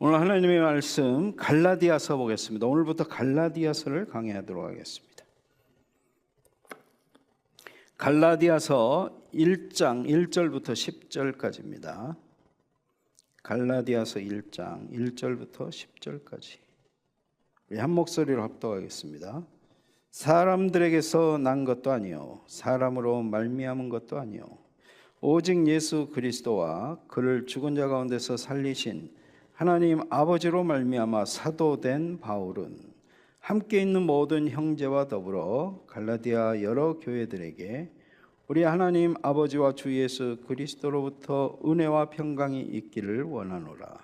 오늘 하나님의 말씀 갈라디아서 보겠습니다. 오늘부터 갈라디아서를 강의하도록 하겠습니다. 갈라디아서 1장 1절부터 10절까지입니다. 갈라디아서 1장 1절부터 10절까지 우리 한 목소리로 합독하겠습니다. 사람들에게서 난 것도 아니요 사람으로 말미암은 것도 아니요 오직 예수 그리스도와 그를 죽은 자 가운데서 살리신 하나님 아버지로 말미암아 사도된 바울은 함께 있는 모든 형제와 더불어 갈라디아 여러 교회들에게 우리 하나님 아버지와 주 예수 그리스도로부터 은혜와 평강이 있기를 원하노라.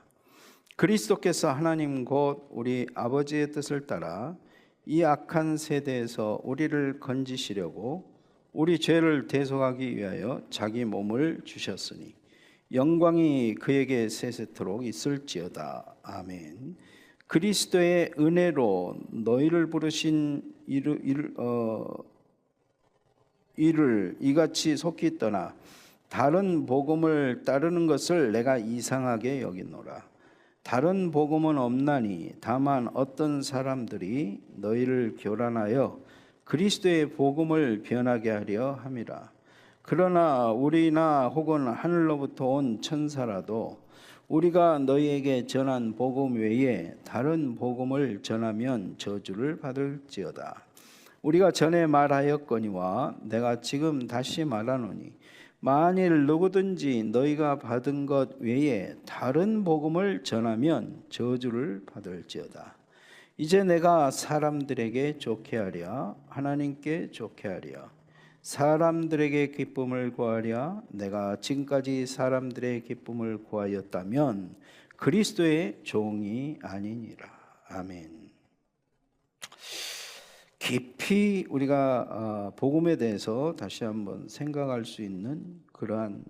그리스도께서 하나님 곧 우리 아버지의 뜻을 따라 이 악한 세대에서 우리를 건지시려고 우리 죄를 대속하기 위하여 자기 몸을 주셨으니 영광이 그에게 세세토록 있을지어다. 아멘. 그리스도의 은혜로 너희를 부르신 이를 이같이 속히 떠나 다른 복음을 따르는 것을 내가 이상하게 여기노라. 다른 복음은 없나니 다만 어떤 사람들이 너희를 교란하여 그리스도의 복음을 변하게 하려 함이라. 그러나 우리나 혹은 하늘로부터 온 천사라도 우리가 너희에게 전한 복음 외에 다른 복음을 전하면 저주를 받을지어다. 우리가 전에 말하였거니와 내가 지금 다시 말하노니 만일 누구든지 너희가 받은 것 외에 다른 복음을 전하면 저주를 받을지어다. 이제 내가 사람들에게 좋게 하랴 하나님께 좋게 하랴 사람들에게 기쁨을 구하랴 내가 지금까지 사람들의 기쁨을 구하였다면 그리스도의 종이 아니니라. 아멘. 깊이 우리가 복음에 대해서 다시 한번 생각할 수 있는 그러한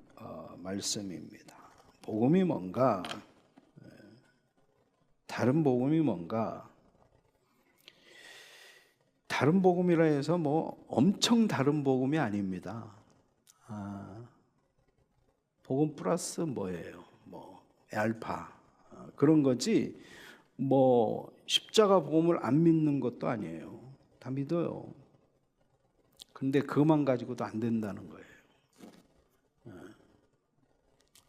말씀입니다. 복음이 뭔가? 다른 복음이 뭔가? 다른 복음이라 해서 뭐 엄청 다른 복음이 아닙니다. 복음 플러스 뭐예요? 뭐 알파 그런 거지. 뭐 십자가 복음을 안 믿는 것도 아니에요. 다 믿어요. 근데 그것만 가지고도 안 된다는 거예요.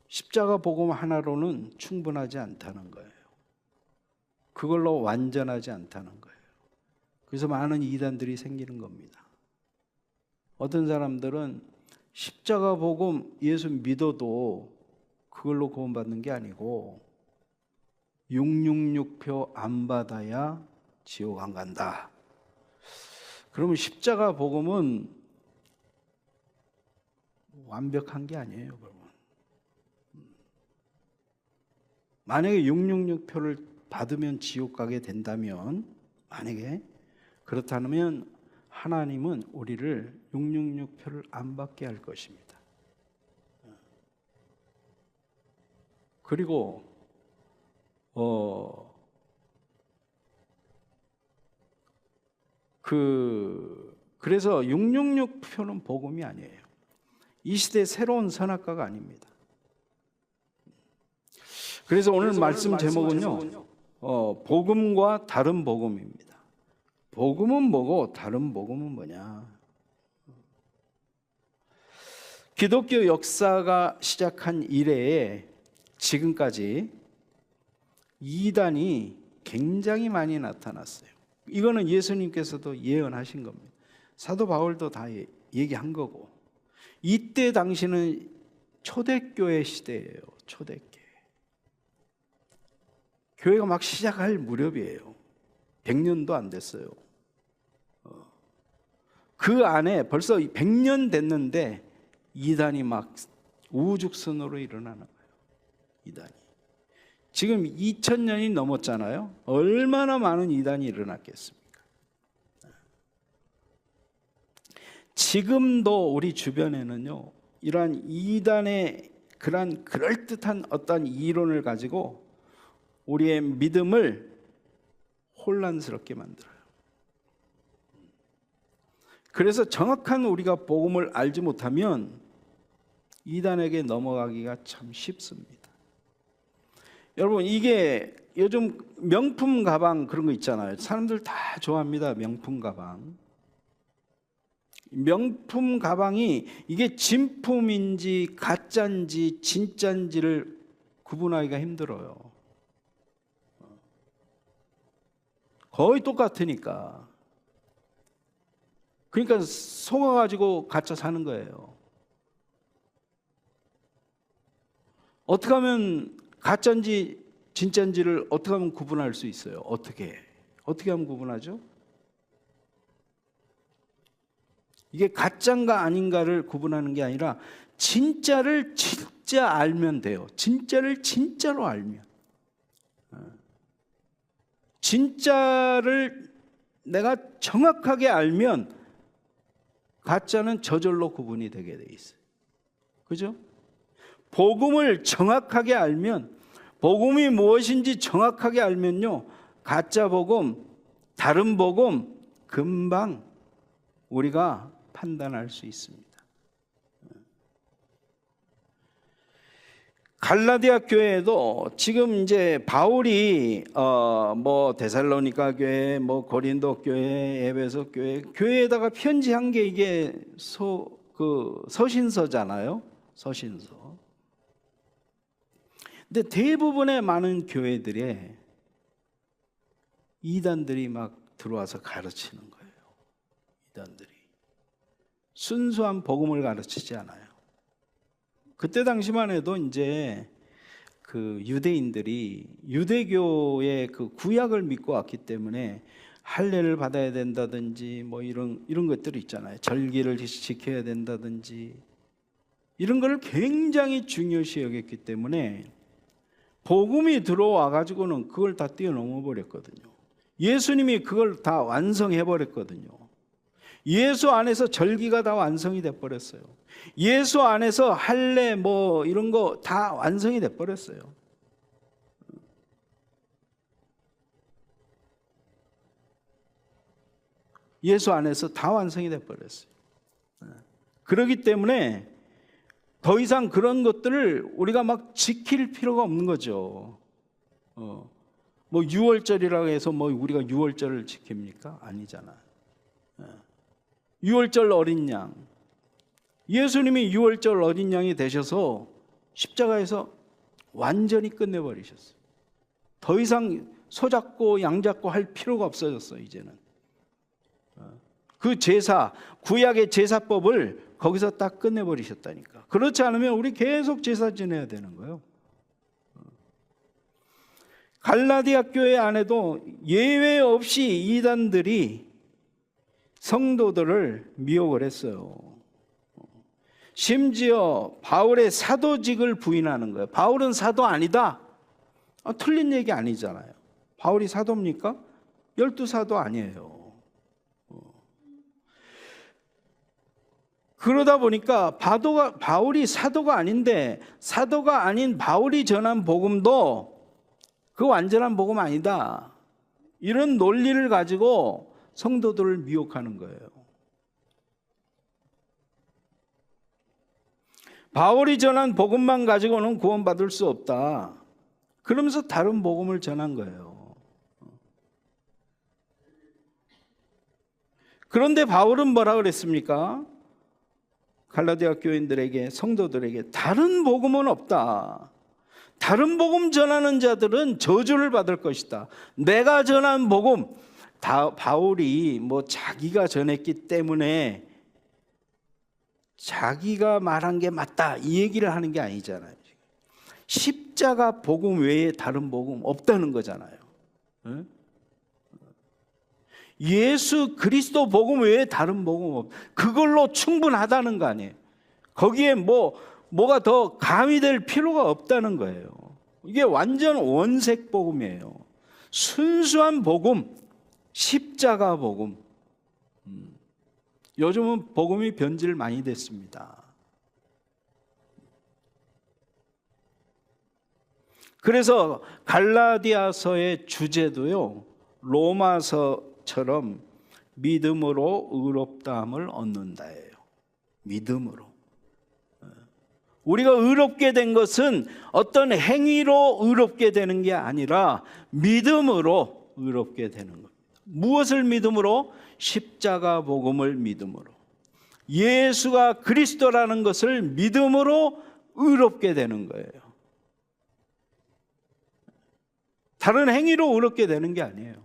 십자가 복음 하나로는 충분하지 않다는 거예요. 그걸로 완전하지 않다는 거예요. 그래서 많은 이단들이 생기는 겁니다. 어떤 사람들은 십자가 복음 예수 믿어도 그걸로 구원받는 게 아니고 666표 안 받아야 지옥 안 간다. 그러면 십자가 복음은 완벽한 게 아니에요. 그러면 만약에 666표를 받으면 지옥 가게 된다면 만약에 그렇다면 하나님은 우리를 666표를 안 받게 할 것입니다. 그리고 그래서 666표는 복음이 아니에요. 이 시대의 새로운 선악과가 아닙니다. 그래서 오늘 말씀 제목은요, 복음과 다른 복음입니다. 복음은 뭐고 다른 복음은 뭐냐? 기독교 역사가 시작한 이래에 지금까지 이단이 굉장히 많이 나타났어요. 이거는 예수님께서도 예언하신 겁니다. 사도 바울도 다 얘기한 거고. 이때 당시는 초대교회 시대예요. 초대교회. 교회가 막 시작할 무렵이에요. 100년도 안 됐어요. 그 안에 벌써 100년 됐는데 이단이 막 우죽순으로 일어나는 거예요. 이단이. 지금 2000년이 넘었잖아요. 얼마나 많은 이단이 일어났겠습니까? 지금도 우리 주변에는요, 이러한 이단의 그러한 그럴듯한 어떤 이론을 가지고 우리의 믿음을 혼란스럽게 만들어요. 그래서 정확한 우리가 복음을 알지 못하면 이단에게 넘어가기가 참 쉽습니다. 여러분, 이게 요즘 명품 가방 그런 거 있잖아요. 사람들 다 좋아합니다. 명품 가방. 명품 가방이 이게 진품인지 가짜인지 진짜인지를 구분하기가 힘들어요. 거의 똑같으니까. 그러니까 속아가지고 가짜 사는 거예요. 어떻게 하면 가짜인지 진짜인지를 어떻게 하면 구분할 수 있어요? 어떻게 하면 구분하죠? 이게 가짜인가 아닌가를 구분하는 게 아니라 진짜를 진짜 알면 돼요. 진짜를 진짜로 알면. 진짜를 내가 정확하게 알면 가짜는 저절로 구분이 되게 돼 있어요. 그죠? 복음을 정확하게 알면, 복음이 무엇인지 정확하게 알면요, 가짜 복음, 다른 복음 금방 우리가 판단할 수 있습니다. 갈라디아 교회에도 지금 이제 바울이 뭐 데살로니가 교회, 뭐 고린도 교회, 에베소 교회에다가 편지한 게 이게 서신서잖아요. 서신서. 근데 대부분의 많은 교회들에 이단들이 막 들어와서 가르치는 거예요. 이단들이 순수한 복음을 가르치지 않아요. 그때 당시만 해도 이제 그 유대인들이 유대교의 그 구약을 믿고 왔기 때문에 할례를 받아야 된다든지 뭐 이런 것들이 있잖아요. 절기를 지켜야 된다든지 이런 걸 굉장히 중요시 여겼기 때문에 복음이 들어와 가지고는 그걸 다 뛰어넘어 버렸거든요. 예수님이 그걸 다 완성해 버렸거든요. 예수 안에서 절기가 다 완성이 돼 버렸어요. 예수 안에서 할례 뭐 이런 거 다 완성이 돼 버렸어요. 예수 안에서 다 완성이 돼 버렸어요. 그렇기 때문에 더 이상 그런 것들을 우리가 막 지킬 필요가 없는 거죠. 뭐 6월절이라고 해서 뭐 우리가 6월절을 지킵니까? 아니잖아. 6월절 어린 양, 예수님이 6월절 어린 양이 되셔서 십자가에서 완전히 끝내버리셨어요. 더 이상 소 잡고 양 잡고 할 필요가 없어졌어요. 이제는 그 제사, 구약의 제사법을 거기서 딱 끝내버리셨다니까. 그렇지 않으면 우리 계속 제사 지내야 되는 거예요. 갈라디아 교회 안에도 예외 없이 이단들이 성도들을 미혹을 했어요. 심지어 바울의 사도직을 부인하는 거예요. 바울은 사도 아니다. 틀린 얘기 아니잖아요. 바울이 사도입니까? 12사도 아니에요. 그러다 보니까 바울이 사도가 아닌데 사도가 아닌 바울이 전한 복음도 그 완전한 복음 아니다. 이런 논리를 가지고 성도들을 미혹하는 거예요. 바울이 전한 복음만 가지고는 구원받을 수 없다. 그러면서 다른 복음을 전한 거예요. 그런데 바울은 뭐라 그랬습니까? 갈라디아 교인들에게, 성도들에게 다른 복음은 없다. 다른 복음 전하는 자들은 저주를 받을 것이다. 내가 전한 복음, 바울이 뭐 자기가 전했기 때문에 자기가 말한 게 맞다 이 얘기를 하는 게 아니잖아요. 십자가 복음 외에 다른 복음 없다는 거잖아요. 예수 그리스도 복음 외에 다른 복음 없. 그걸로 충분하다는 거 아니에요. 거기에 뭐가 더 가미될 필요가 없다는 거예요. 이게 완전 원색 복음이에요. 순수한 복음, 십자가 복음. 요즘은 복음이 변질 많이 됐습니다. 그래서 갈라디아서의 주제도요, 로마서처럼 믿음으로 의롭다함을 얻는다예요. 믿음으로. 우리가 의롭게 된 것은 어떤 행위로 의롭게 되는 게 아니라 믿음으로 의롭게 되는 겁니다. 무엇을 믿음으로? 십자가 복음을 믿음으로. 예수가 그리스도라는 것을 믿음으로 의롭게 되는 거예요. 다른 행위로 의롭게 되는 게 아니에요.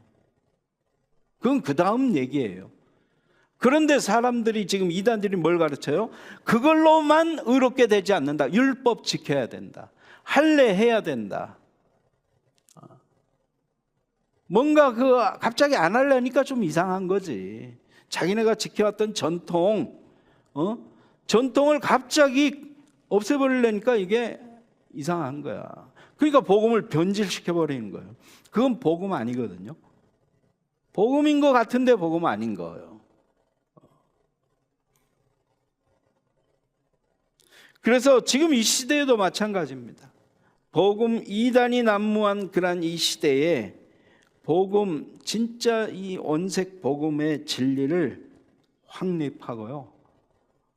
그건 그 다음 얘기예요. 그런데 사람들이 지금 이단들이 뭘 가르쳐요? 그걸로만 의롭게 되지 않는다. 율법 지켜야 된다. 할례해야 된다. 뭔가 갑자기 안 하려니까 좀 이상한 거지. 자기네가 지켜왔던 전통을 갑자기 없애버리려니까 이게 이상한 거야. 그러니까 복음을 변질시켜 버리는 거예요. 그건 복음 아니거든요. 복음인 것 같은데 복음 아닌 거예요. 그래서 지금 이 시대에도 마찬가지입니다. 복음 이단이 난무한 그런 이 시대에 복음, 진짜 이 원색 복음의 진리를 확립하고요,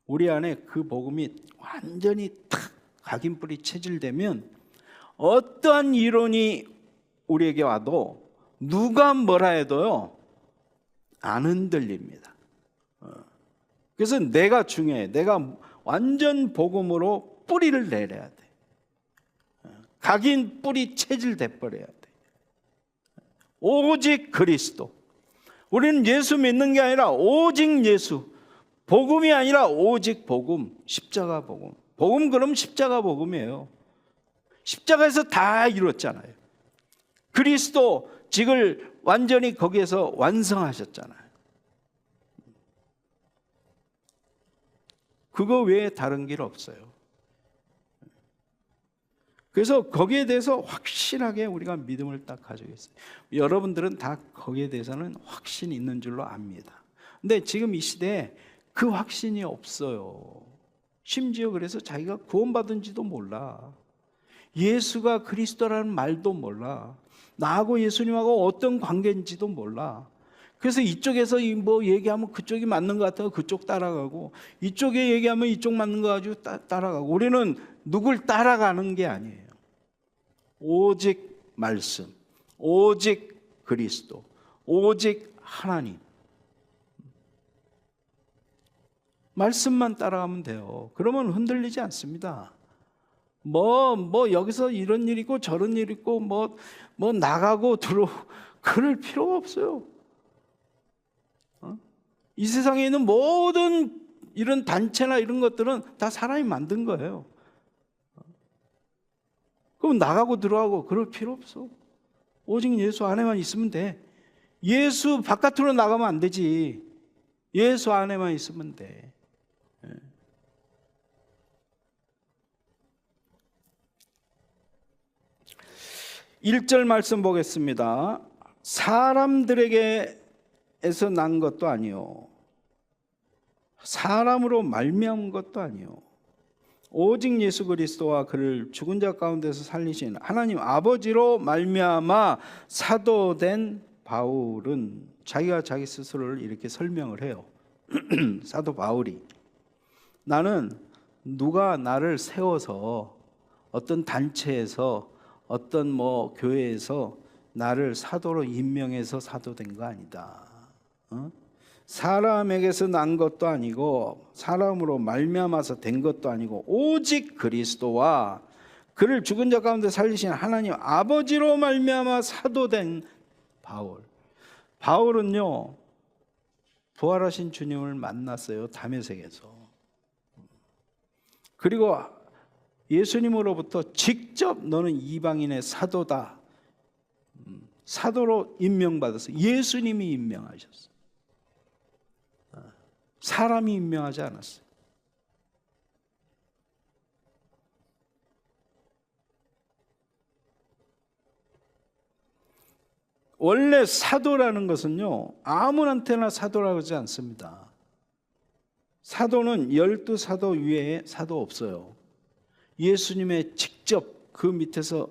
우리 안에 그 복음이 완전히 탁 각인뿌리 체질되면 어떠한 이론이 우리에게 와도 누가 뭐라 해도요 안 흔들립니다. 그래서 내가 중요해. 내가 완전 복음으로 뿌리를 내려야 돼. 각인 뿌리 체질돼 버려야 돼. 오직 그리스도. 우리는 예수 믿는 게 아니라 오직 예수. 복음이 아니라 오직 복음. 십자가 복음. 복음 그럼 십자가 복음이에요. 십자가에서 다 이뤘잖아요. 그리스도 직을 완전히 거기에서 완성하셨잖아요. 그거 외에 다른 길 없어요. 그래서 거기에 대해서 확실하게 우리가 믿음을 딱 가지고 있어요. 여러분들은 다 거기에 대해서는 확신이 있는 줄로 압니다. 근데 지금 이 시대에 그 확신이 없어요. 심지어 그래서 자기가 구원받은지도 몰라. 예수가 그리스도라는 말도 몰라. 나하고 예수님하고 어떤 관계인지도 몰라. 그래서 이쪽에서 뭐 얘기하면 그쪽이 맞는 것 같아서 그쪽 따라가고, 이쪽에 얘기하면 이쪽 맞는 거 가지고 따라가고. 우리는 누굴 따라가는 게 아니에요. 오직 말씀, 오직 그리스도, 오직 하나님. 말씀만 따라가면 돼요. 그러면 흔들리지 않습니다. 여기서 이런 일 있고 저런 일 있고 나가고 들어오고 그럴 필요가 없어요. 이 세상에 있는 모든 이런 단체나 이런 것들은 다 사람이 만든 거예요. 그럼 나가고 들어가고 그럴 필요 없어. 오직 예수 안에만 있으면 돼. 예수 바깥으로 나가면 안 되지. 예수 안에만 있으면 돼. 1절 말씀 보겠습니다. 사람들에게에서 난 것도 아니요, 사람으로 말미암은 것도 아니요, 오직 예수 그리스도와 그를 죽은 자 가운데서 살리신 하나님 아버지로 말미암아 사도된 바울은, 자기가 자기 스스로를 이렇게 설명을 해요. 사도 바울이, 나는 누가 나를 세워서 어떤 단체에서 어떤 교회에서 나를 사도로 임명해서 사도된 거 아니다. 사람에게서 난 것도 아니고 사람으로 말미암아서 된 것도 아니고 오직 그리스도와 그를 죽은 자 가운데 살리신 하나님 아버지로 말미암아 사도된 바울. 바울은요 부활하신 주님을 만났어요. 다메섹에서. 그리고 예수님으로부터 직접 너는 이방인의 사도다, 사도로 임명받아서 예수님이 임명하셨어요. 사람이 임명하지 않았어요. 원래 사도라는 것은요 아무한테나 사도라고 하지 않습니다. 사도는 12사도 위에 사도 없어요. 예수님의 직접 그 밑에서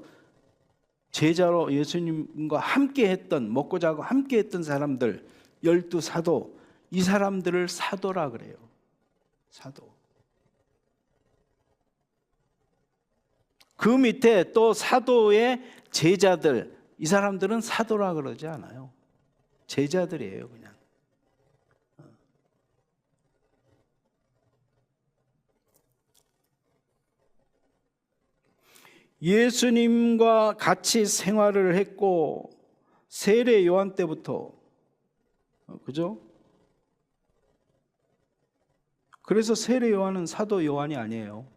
제자로 예수님과 함께 했던, 먹고 자고 함께 했던 사람들 12사도, 이 사람들을 사도라 그래요. 사도. 그 밑에 또 사도의 제자들, 이 사람들은 사도라 그러지 않아요. 제자들이에요, 그냥. 예수님과 같이 생활을 했고 세례 요한 때부터, 그죠? 그래서 세례 요한은 사도 요한이 아니에요.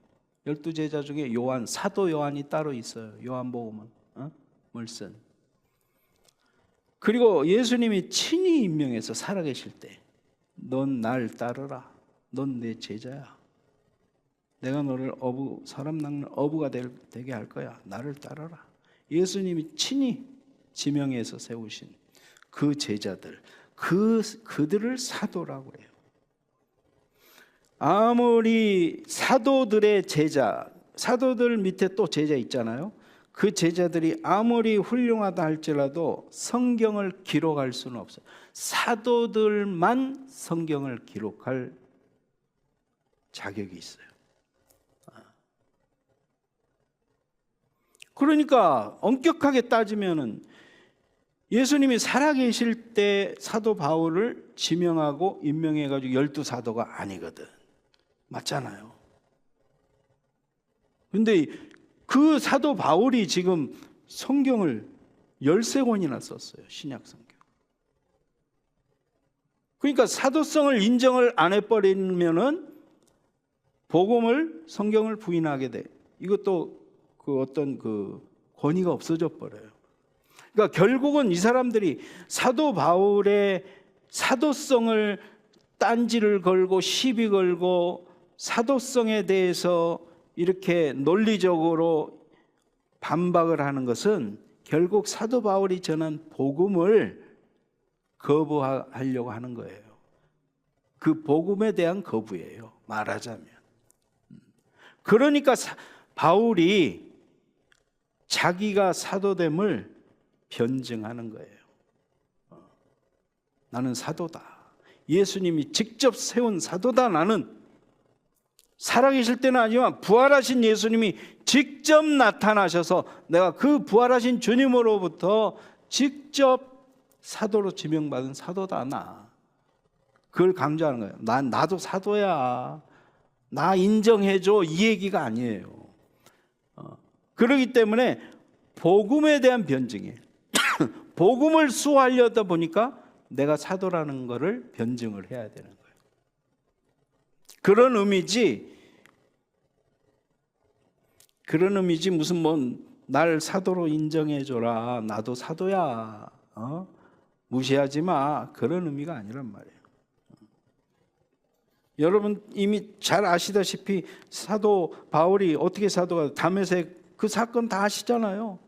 12제자 중에 요한, 사도 요한이 따로 있어요. 요한복음은 물쓴. 그리고 예수님이 친히 임명해서 살아계실 때 넌 날 따르라. 넌 내 제자야. 내가 너를 사람 낚는 어부가 되게 할 거야. 나를 따르라. 예수님이 친히 지명해서 세우신 그 제자들, 그들을 사도라고 해요. 아무리 사도들의 제자, 사도들 밑에 또 제자 있잖아요. 그 제자들이 아무리 훌륭하다 할지라도 성경을 기록할 수는 없어요. 사도들만 성경을 기록할 자격이 있어요. 그러니까 엄격하게 따지면은 예수님이 살아계실 때 사도 바울을 지명하고 임명해가지고 12사도가 아니거든. 맞잖아요. 근데 그 사도 바울이 지금 성경을 13권이나 썼어요. 신약 성경. 그러니까 사도성을 인정을 안 해버리면은 복음을, 성경을 부인하게 돼. 이것도 그 어떤 그 권위가 없어져 버려요. 그러니까 결국은 이 사람들이 사도 바울의 사도성을 딴지를 걸고 시비 걸고 사도성에 대해서 이렇게 논리적으로 반박을 하는 것은 결국 사도 바울이 전한 복음을 거부하려고 하는 거예요. 그 복음에 대한 거부예요, 말하자면. 그러니까 바울이 자기가 사도됨을 변증하는 거예요. 나는 사도다. 예수님이 직접 세운 사도다. 나는 살아계실 때는 아니지만 부활하신 예수님이 직접 나타나셔서 내가 그 부활하신 주님으로부터 직접 사도로 지명받은 사도다. 나 그걸 강조하는 거예요. 나도 사도야. 나 인정해줘. 이 얘기가 아니에요. 그렇기 때문에 복음에 대한 변증이에요. 복음을 수호하려다 보니까 내가 사도라는 것을 변증을 해야 되는 거예요. 그런 의미지 무슨 뭐 날 사도로 인정해줘라. 나도 사도야. 무시하지 마. 그런 의미가 아니란 말이에요. 여러분 이미 잘 아시다시피 사도 바울이 어떻게 사도가 다메섹 그 사건 다 아시잖아요.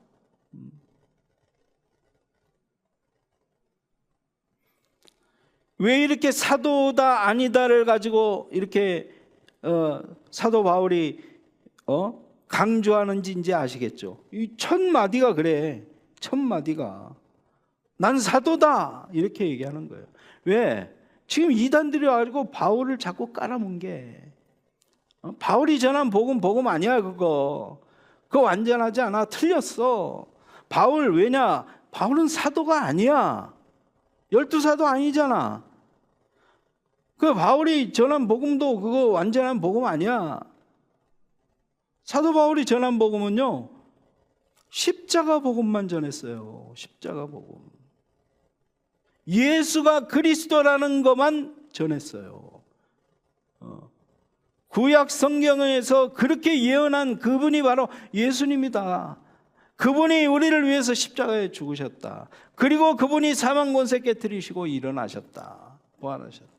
왜 이렇게 사도다 아니다를 가지고 이렇게 사도 바울이 강조하는지 이제 아시겠죠. 이 첫 마디가 그래. 첫 마디가 난 사도다 이렇게 얘기하는 거예요. 왜? 지금 이단들이 와가지고 바울을 자꾸 깔아뭉개. 바울이 전한 복음 아니야 그거. 그거 완전하지 않아. 틀렸어. 바울 왜냐? 바울은 사도가 아니야. 12사도 아니잖아. 그 바울이 전한 복음도 그거 완전한 복음 아니야. 사도 바울이 전한 복음은요, 십자가 복음만 전했어요. 십자가 복음. 예수가 그리스도라는 것만 전했어요. 구약 성경에서 그렇게 예언한 그분이 바로 예수님이다. 그분이 우리를 위해서 십자가에 죽으셨다. 그리고 그분이 사망 권세 깨뜨리시고 일어나셨다. 부활하셨다.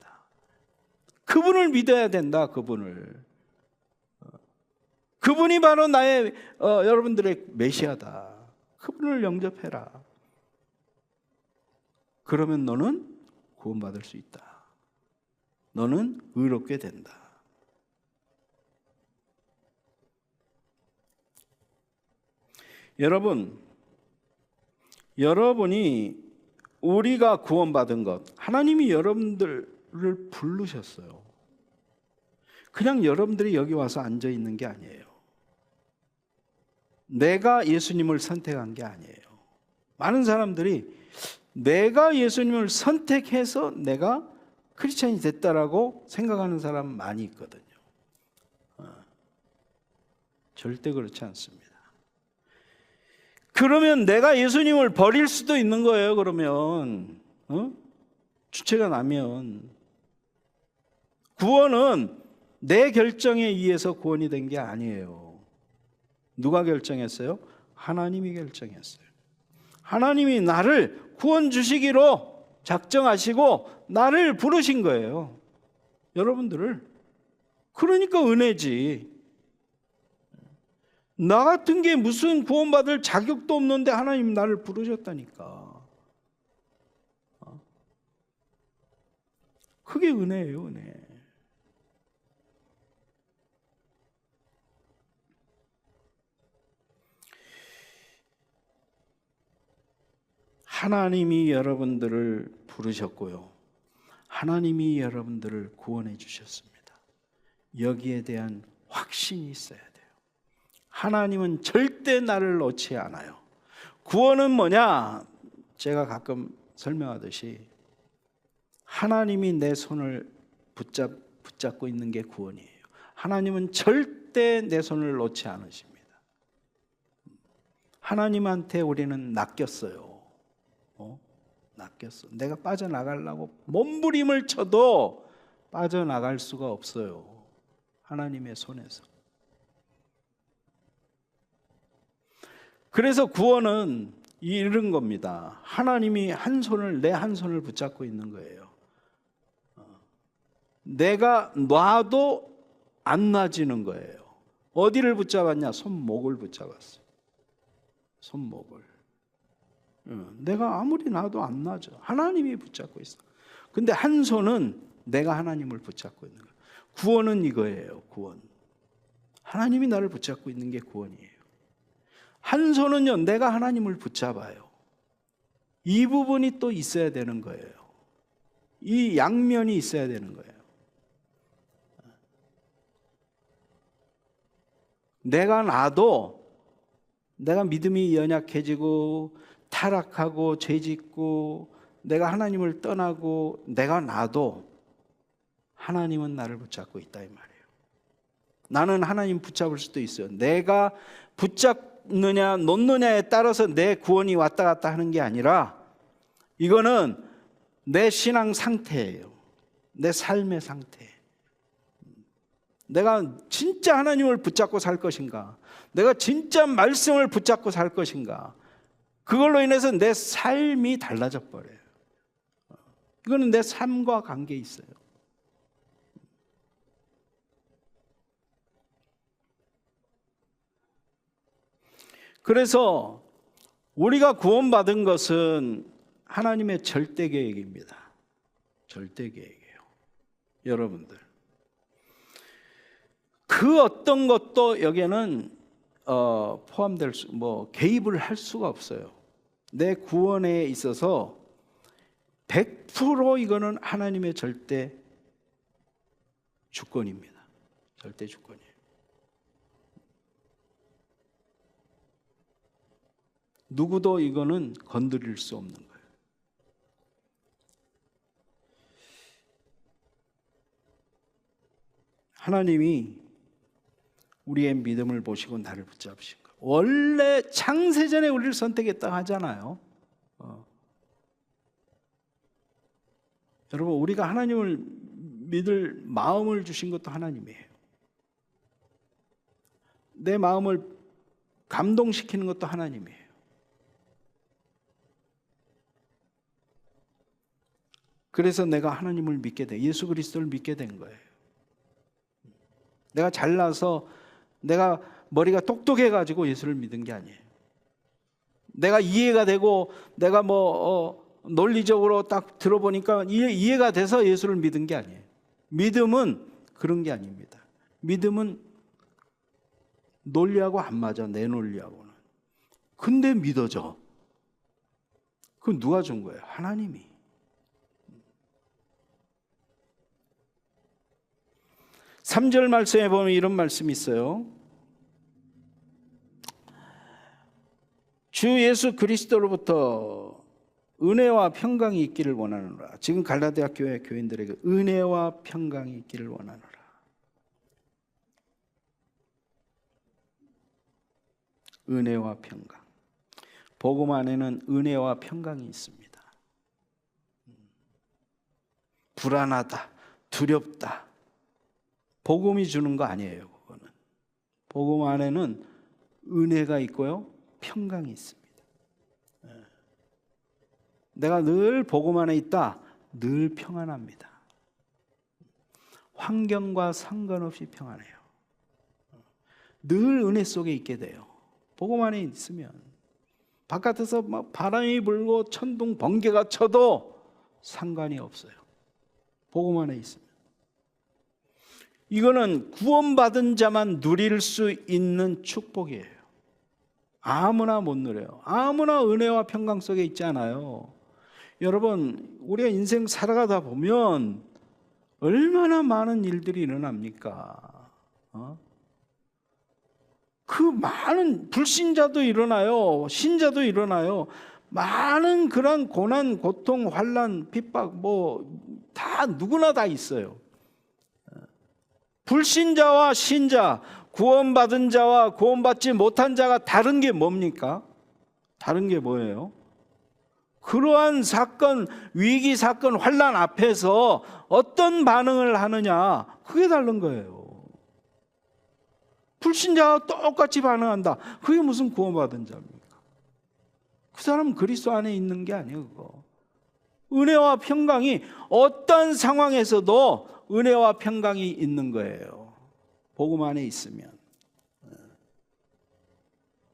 그분을 믿어야 된다. 그분이 바로 나의 여러분들의 메시아다. 그분을 영접해라. 그러면 너는 구원받을 수 있다. 너는 의롭게 된다. 여러분이 우리가 구원받은 것, 하나님이 여러분들을 부르셨어요. 그냥 여러분들이 여기 와서 앉아 있는 게 아니에요. 내가 예수님을 선택한 게 아니에요. 많은 사람들이 내가 예수님을 선택해서 내가 크리스찬이 됐다라고 생각하는 사람 많이 있거든요. 절대 그렇지 않습니다. 그러면 내가 예수님을 버릴 수도 있는 거예요. 그러면 주체가 나면 구원은 내 결정에 의해서 구원이 된 게 아니에요. 누가 결정했어요? 하나님이 결정했어요. 하나님이 나를 구원 주시기로 작정하시고 나를 부르신 거예요. 여러분들을. 그러니까 은혜지. 나 같은 게 무슨 구원받을 자격도 없는데 하나님 나를 부르셨다니까. 그게 은혜예요, 은혜. 하나님이 여러분들을 부르셨고요. 하나님이 여러분들을 구원해 주셨습니다. 여기에 대한 확신이 있어야 돼요. 하나님은 절대 나를 놓지 않아요. 구원은 뭐냐? 제가 가끔 설명하듯이 하나님이 내 손을 붙잡고 있는 게 구원이에요. 하나님은 절대 내 손을 놓지 않으십니다. 하나님한테 우리는 낚였어요. 낚였어. 내가 빠져나가려고 몸부림을 쳐도 빠져나갈 수가 없어요. 하나님의 손에서. 그래서 구원은 이런 겁니다. 하나님이 내 한 손을 붙잡고 있는 거예요. 내가 놔도 안 놔지는 거예요. 어디를 붙잡았냐? 손목을 붙잡았어요. 손목을. 내가 아무리 놔도 안 놔져. 하나님이 붙잡고 있어. 근데 한 손은 내가 하나님을 붙잡고 있는 거예요. 구원은 이거예요. 구원. 하나님이 나를 붙잡고 있는 게 구원이에요. 한 손은요, 내가 하나님을 붙잡아요. 이 부분이 또 있어야 되는 거예요. 이 양면이 있어야 되는 거예요. 내가 놔도 내가 믿음이 연약해지고 타락하고 죄짓고 내가 하나님을 떠나고 내가 놔도 하나님은 나를 붙잡고 있다 이 말이에요. 나는 하나님 붙잡을 수도 있어요. 내가 붙잡느냐 놓느냐에 따라서 내 구원이 왔다 갔다 하는 게 아니라 이거는 내 신앙 상태예요. 내 삶의 상태. 내가 진짜 하나님을 붙잡고 살 것인가? 내가 진짜 말씀을 붙잡고 살 것인가? 그걸로 인해서 내 삶이 달라져 버려요. 이거는 내 삶과 관계 있어요. 그래서 우리가 구원받은 것은 하나님의 절대 계획입니다. 절대 계획이에요. 여러분들. 그 어떤 것도 여기에는 포함될 개입을 할 수가 없어요. 내 구원에 있어서 100% 이거는 하나님의 절대 주권입니다. 절대 주권이에요. 누구도 이거는 건드릴 수 없는 거예요. 하나님이 우리의 믿음을 보시고 나를 붙잡으신 거예요. 원래 창세전에 우리를 선택했다 하잖아요. 여러분, 우리가 하나님을 믿을 마음을 주신 것도 하나님이에요. 내 마음을 감동시키는 것도 하나님이에요. 그래서 내가 하나님을 믿게 돼, 예수 그리스도를 믿게 된 거예요. 내가 잘나서 내가 머리가 똑똑해가지고 예수를 믿은 게 아니에요. 내가 이해가 되고 내가 논리적으로 딱 들어보니까 이해가 돼서 예수를 믿은 게 아니에요. 믿음은 그런 게 아닙니다. 믿음은 논리하고 안 맞아, 내 논리하고는. 근데 믿어져. 그건 누가 준 거예요? 하나님이. 3절 말씀에 보면 이런 말씀이 있어요. 주 예수 그리스도로부터 은혜와 평강이 있기를 원하노라. 지금 갈라디아 교회 교인들에게 은혜와 평강이 있기를 원하노라. 은혜와 평강. 복음 안에는 은혜와 평강이 있습니다. 불안하다, 두렵다. 복음이 주는 거 아니에요. 그거는. 복음 안에는 은혜가 있고요, 평강이 있습니다. 내가 늘 복음 안에 있다, 늘 평안합니다. 환경과 상관없이 평안해요. 늘 은혜 속에 있게 돼요. 복음 안에 있으면 바깥에서 막 바람이 불고 천둥 번개가 쳐도 상관이 없어요. 복음 안에 있으면. 이거는 구원받은 자만 누릴 수 있는 축복이에요. 아무나 못 누려요. 아무나 은혜와 평강 속에 있지 않아요. 여러분, 우리가 인생 살아가다 보면 얼마나 많은 일들이 일어납니까? 그 많은 불신자도 일어나요. 신자도 일어나요. 많은 그런 고난, 고통, 환난, 핍박 다 누구나 다 있어요. 불신자와 신자, 구원받은 자와 구원받지 못한 자가 다른 게 뭡니까? 다른 게 뭐예요? 그러한 사건, 위기 사건, 환난 앞에서 어떤 반응을 하느냐, 그게 다른 거예요. 불신자와 똑같이 반응한다. 그게 무슨 구원받은 자입니까? 그 사람은 그리스도 안에 있는 게 아니에요. 그거. 은혜와 평강이 어떤 상황에서도 은혜와 평강이 있는 거예요. 복음 안에 있으면.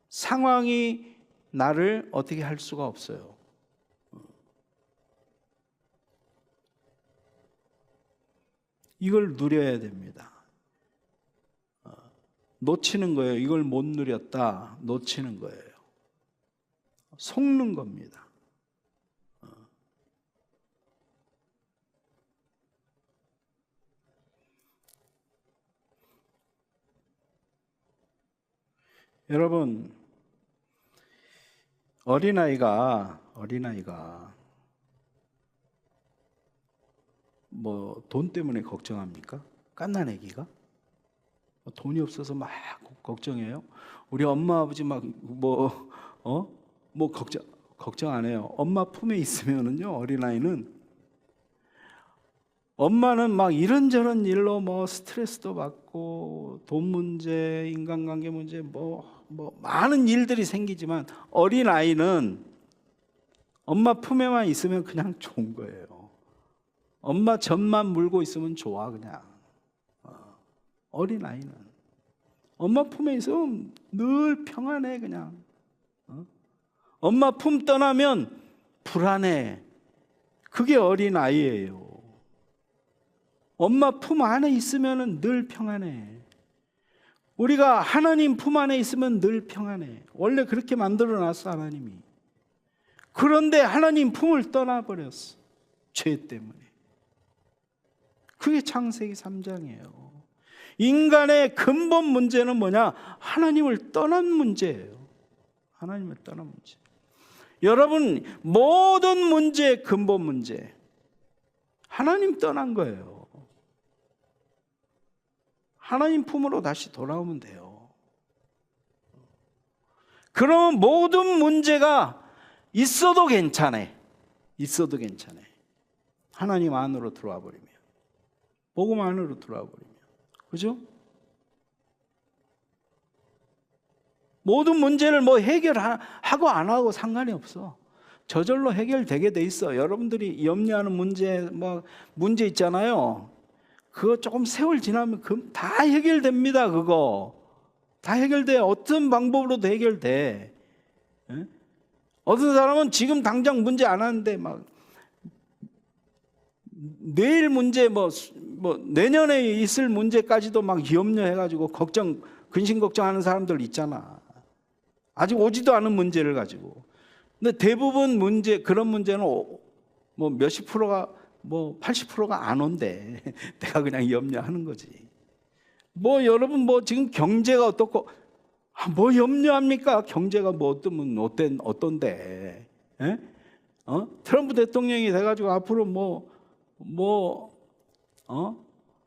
상황이 나를 어떻게 할 수가 없어요. 이걸 누려야 됩니다. 놓치는 거예요. 이걸 못 누렸다. 놓치는 거예요. 속는 겁니다. 여러분, 어린아이가 돈 때문에 걱정합니까? 갓난아기가? 돈이 없어서 막 걱정해요. 우리 엄마 아버지 걱정 안 해요. 엄마 품에 있으면은요, 어린아이는 엄마는 막 이런저런 일로 스트레스도 받고 돈 문제, 인간관계 문제 많은 일들이 생기지만 어린아이는 엄마 품에만 있으면 그냥 좋은 거예요. 엄마 젖만 물고 있으면 좋아. 그냥 어린아이는 엄마 품에 있으면 늘 평안해. 그냥 엄마 품 떠나면 불안해. 그게 어린아이예요. 엄마 품 안에 있으면 늘 평안해. 우리가 하나님 품 안에 있으면 늘 평안해. 원래 그렇게 만들어놨어, 하나님이. 그런데 하나님 품을 떠나버렸어. 죄 때문에. 그게 창세기 3장이에요. 인간의 근본 문제는 뭐냐? 하나님을 떠난 문제예요. 하나님을 떠난 문제. 여러분, 모든 문제의 근본 문제, 하나님 떠난 거예요. 하나님 품으로 다시 돌아오면 돼요. 그러면 모든 문제가 있어도 괜찮아. 있어도 괜찮아. 하나님 안으로 들어와 버리면. 복음 안으로 들어와 버리면. 그죠? 모든 문제를 해결하고 안 하고 상관이 없어. 저절로 해결되게 돼 있어. 여러분들이 염려하는 문제 있잖아요. 그거 조금 세월 지나면 다 해결됩니다. 그거 다 해결돼. 어떤 방법으로도 해결돼. 예? 어떤 사람은 지금 당장 문제 안 하는데 내일 문제 내년에 있을 문제까지도 염려해가지고 근심 걱정하는 사람들 있잖아. 아직 오지도 않은 문제를 가지고. 근데 대부분 그런 문제는 몇십 프로가 80%가 안 온대. 내가 그냥 염려하는 거지. 여러분 지금 경제가 어떻고 뭐 염려합니까? 경제가 뭐 어떠면 어떤데? 예? 트럼프 대통령이 돼가지고 앞으로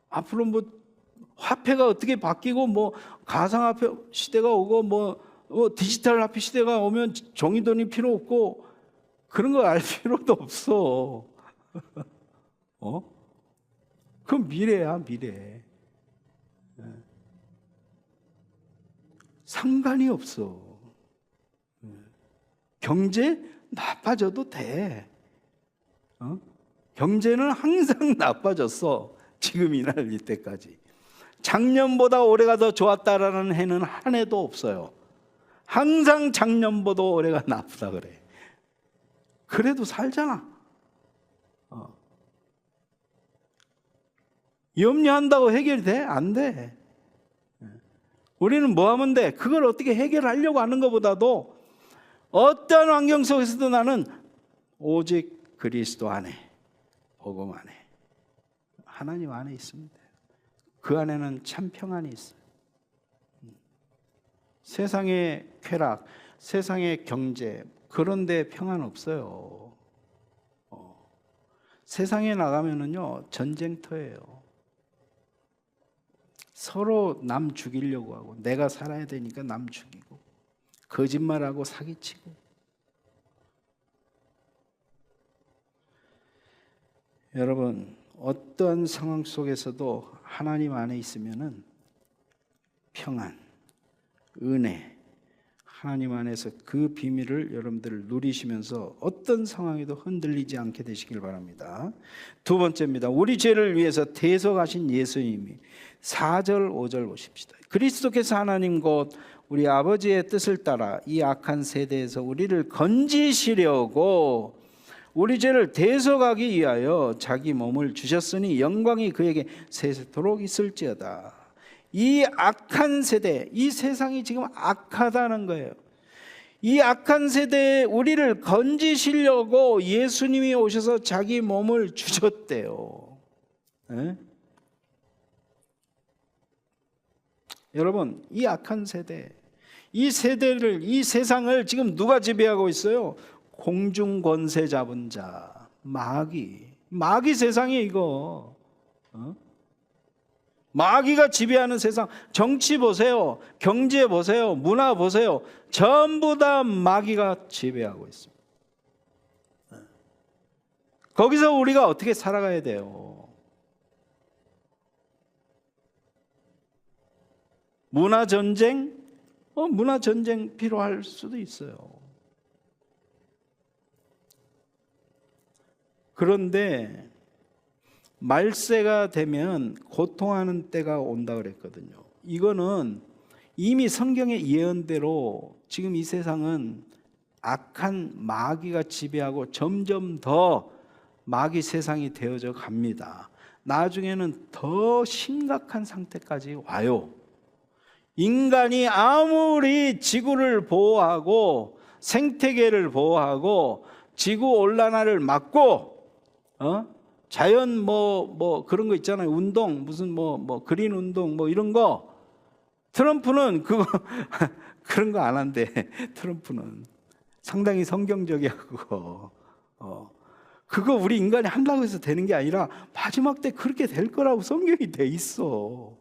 앞으로 뭐 화폐가 어떻게 바뀌고 뭐 가상화폐 시대가 오고 뭐 디지털 화폐 시대가 오면 종이돈이 필요 없고 그런 거 알 필요도 없어. 그건 미래야, 미래. 상관이 없어. 경제 나빠져도 돼. 경제는 항상 나빠졌어. 지금 이날 이때까지. 작년보다 올해가 더 좋았다라는 해는 한 해도 없어요. 항상 작년보다 올해가 나쁘다 그래. 그래도 살잖아. 염려한다고 해결이 돼? 안 돼. 우리는 뭐 하면 돼? 그걸 어떻게 해결하려고 하는 것보다도 어떤 환경 속에서도 나는 오직 그리스도 안에, 복음 안에, 하나님 안에 있습니다. 그 안에는 참 평안이 있어요. 세상의 쾌락, 세상의 경제, 그런데 평안 없어요. 세상에 나가면은요, 전쟁터예요. 서로 남 죽이려고 하고, 내가 살아야 되니까 남 죽이고, 거짓말하고 사기치고. 여러분, 어떤 상황 속에서도 하나님 안에 있으면은 평안, 은혜, 하나님 안에서 그 비밀을 여러분들 누리시면서 어떤 상황에도 흔들리지 않게 되시길 바랍니다. 두 번째입니다. 우리 죄를 위해서 대속하신 예수님이 4절 5절 보십시다. 그리스도께서 하나님 곧 우리 아버지의 뜻을 따라 이 악한 세대에서 우리를 건지시려고 우리 죄를 대속하기 위하여 자기 몸을 주셨으니 영광이 그에게 세세토록 있을지어다. 이 악한 세대, 이 세상이 지금 악하다는 거예요. 이 악한 세대에 우리를 건지시려고 예수님이 오셔서 자기 몸을 주셨대요. 네? 여러분, 이 악한 세대, 이 세대를, 이 세상을 지금 누가 지배하고 있어요? 공중 권세 잡은 자, 마귀 세상이 이거. 마귀가 지배하는 세상. 정치 보세요, 경제 보세요, 문화 보세요. 전부 다 마귀가 지배하고 있습니다. 거기서 우리가 어떻게 살아가야 돼요? 문화 전쟁? 문화 전쟁 필요할 수도 있어요. 그런데 말세가 되면 고통하는 때가 온다 그랬거든요. 이거는 이미 성경의 예언대로 지금 이 세상은 악한 마귀가 지배하고 점점 더 마귀 세상이 되어져 갑니다. 나중에는 더 심각한 상태까지 와요. 인간이 아무리 지구를 보호하고 생태계를 보호하고 지구 온난화를 막고 자연 뭐 그런 거 있잖아요. 운동 무슨 뭐 그린 운동 뭐 이런 거. 트럼프는 그거 그런 거 안 한대. 트럼프는 상당히 성경적이야 그거. 그거 우리 인간이 한다고 해서 되는 게 아니라 마지막 때 그렇게 될 거라고 성경이 돼 있어.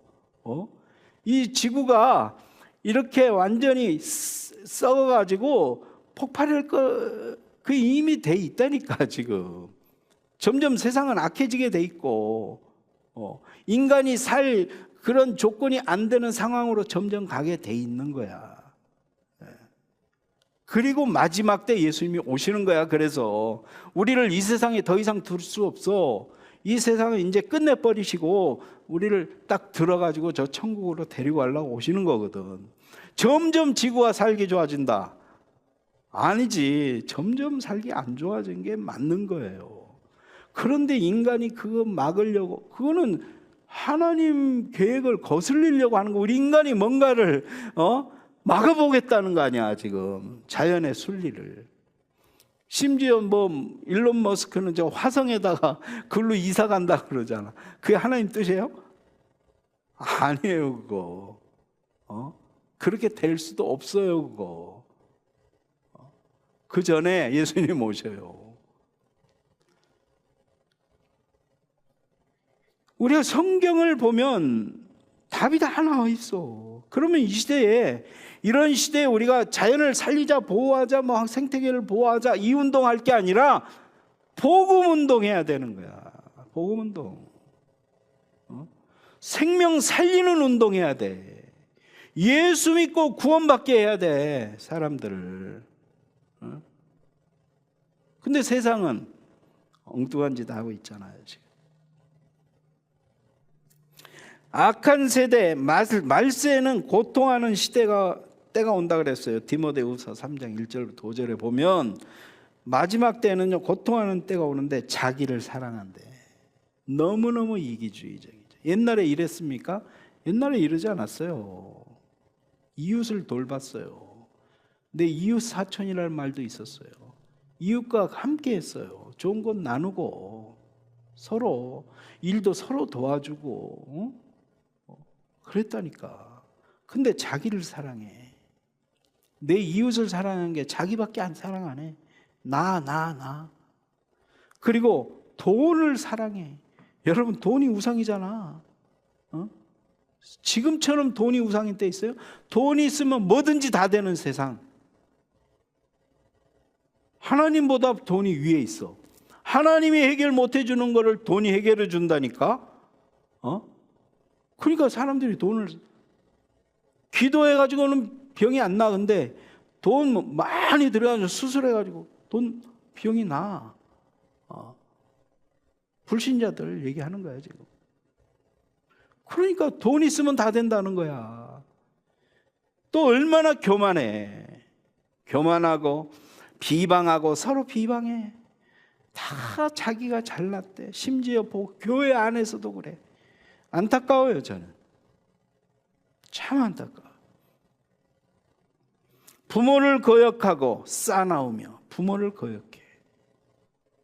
이 지구가 이렇게 완전히 썩어가지고 폭발할 그 이미 돼 있다니까 지금. 점점 세상은 악해지게 돼 있고 인간이 살 그런 조건이 안 되는 상황으로 점점 가게 돼 있는 거야. 그리고 마지막 때 예수님이 오시는 거야. 그래서 우리를 이 세상에 더 이상 둘 수 없어. 이 세상을 이제 끝내버리시고 우리를 딱 들어가지고 저 천국으로 데리고 가려고 오시는 거거든. 점점 지구가 살기 좋아진다. 아니지. 점점 살기 안 좋아진 게 맞는 거예요. 그런데 인간이 그거 막으려고, 그거는 하나님 계획을 거슬리려고 하는 거. 우리 인간이 뭔가를 막아보겠다는 거 아니야 지금. 자연의 순리를. 심지어 일론 머스크는 저 화성에다가 글로 이사 간다 그러잖아. 그게 하나님 뜻이에요? 아니에요 그거. 그렇게 될 수도 없어요. 그거 그 전에 예수님 오셔요. 우리가 성경을 보면 답이 다 나와 있어. 그러면 이 시대에, 이런 시대에 우리가 자연을 살리자, 보호하자, 뭐 생태계를 보호하자 이 운동할 게 아니라 복음 운동해야 되는 거야. 복음 운동. 생명 살리는 운동해야 돼. 예수 믿고 구원받게 해야 돼, 사람들을. 근데 세상은 엉뚱한 짓 하고 있잖아요, 지금. 악한 세대, 말세에는 고통하는 때가 온다 그랬어요. 디모데후서 3장 1절부터 5절에 보면 마지막 때는요, 고통하는 때가 오는데 자기를 사랑한대. 너무너무 이기주의적이죠. 옛날에 이랬습니까? 옛날에 이러지 않았어요. 이웃을 돌봤어요. 내 이웃 사촌이라는 말도 있었어요. 이웃과 함께 했어요. 좋은 건 나누고, 서로 일도 서로 도와주고, 그랬다니까. 근데 자기를 사랑해. 내 이웃을 사랑하는 게 자기밖에 안 사랑 안 해. 나. 그리고 돈을 사랑해. 여러분, 돈이 우상이잖아. 지금처럼 돈이 우상인 때 있어요? 돈이 있으면 뭐든지 다 되는 세상. 하나님보다 돈이 위에 있어. 하나님이 해결 못 해주는 거를 돈이 해결해 준다니까. 그러니까 사람들이 돈을, 기도해가지고는 병이 안 나는데 돈 많이 들여가지고 수술해가지고 돈 병이 나. 불신자들 얘기하는 거야 지금. 그러니까 돈 있으면 다 된다는 거야. 또 얼마나 교만해. 교만하고 비방하고 서로 비방해. 다 자기가 잘났대. 심지어 교회 안에서도 그래. 안타까워요, 저는. 참 안타까워. 부모를 거역하고 싸나우며, 부모를 거역해.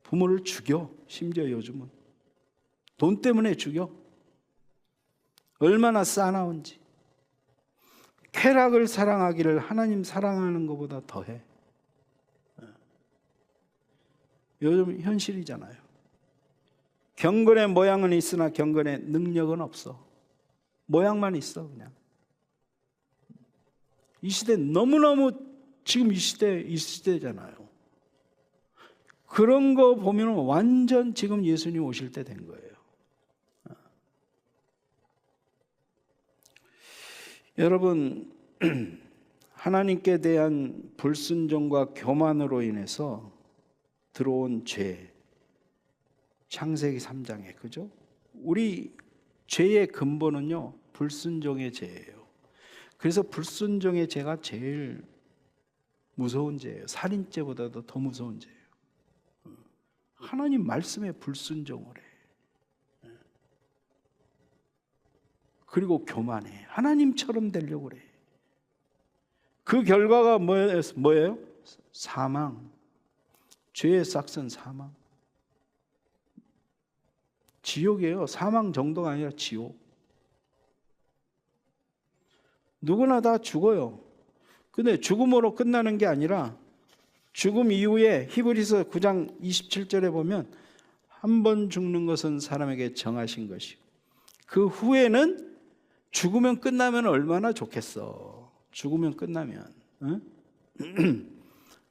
부모를 죽여. 심지어 요즘은 돈 때문에 죽여. 얼마나 싸나운지. 쾌락을 사랑하기를 하나님 사랑하는 것보다 더해. 요즘 현실이잖아요. 경건의 모양은 있으나 경건의 능력은 없어. 모양만 있어 그냥. 이 시대 너무너무 지금 이 시대잖아요. 그런 거 보면 완전 지금 예수님 오실 때 된 거예요. 여러분, 하나님께 대한 불순종과 교만으로 인해서 들어온 죄, 창세기 3장에, 그죠? 우리 죄의 근본은요, 불순종의 죄예요. 그래서 불순종의 죄가 제일 무서운 죄예요. 살인죄보다도 더 무서운 죄예요. 하나님 말씀에 불순종을 해. 그리고 교만해. 하나님처럼 되려고 그래. 그 결과가 뭐예요? 사망. 죄의 싹은 사망. 지옥이에요. 사망 정도가 아니라 지옥. 누구나 다 죽어요. 근데 죽음으로 끝나는 게 아니라 죽음 이후에 히브리서 9장 27절에 보면 한 번 죽는 것은 사람에게 정하신 것이고 그 후에는 죽으면 끝나면 얼마나 좋겠어. 죽으면 끝나면.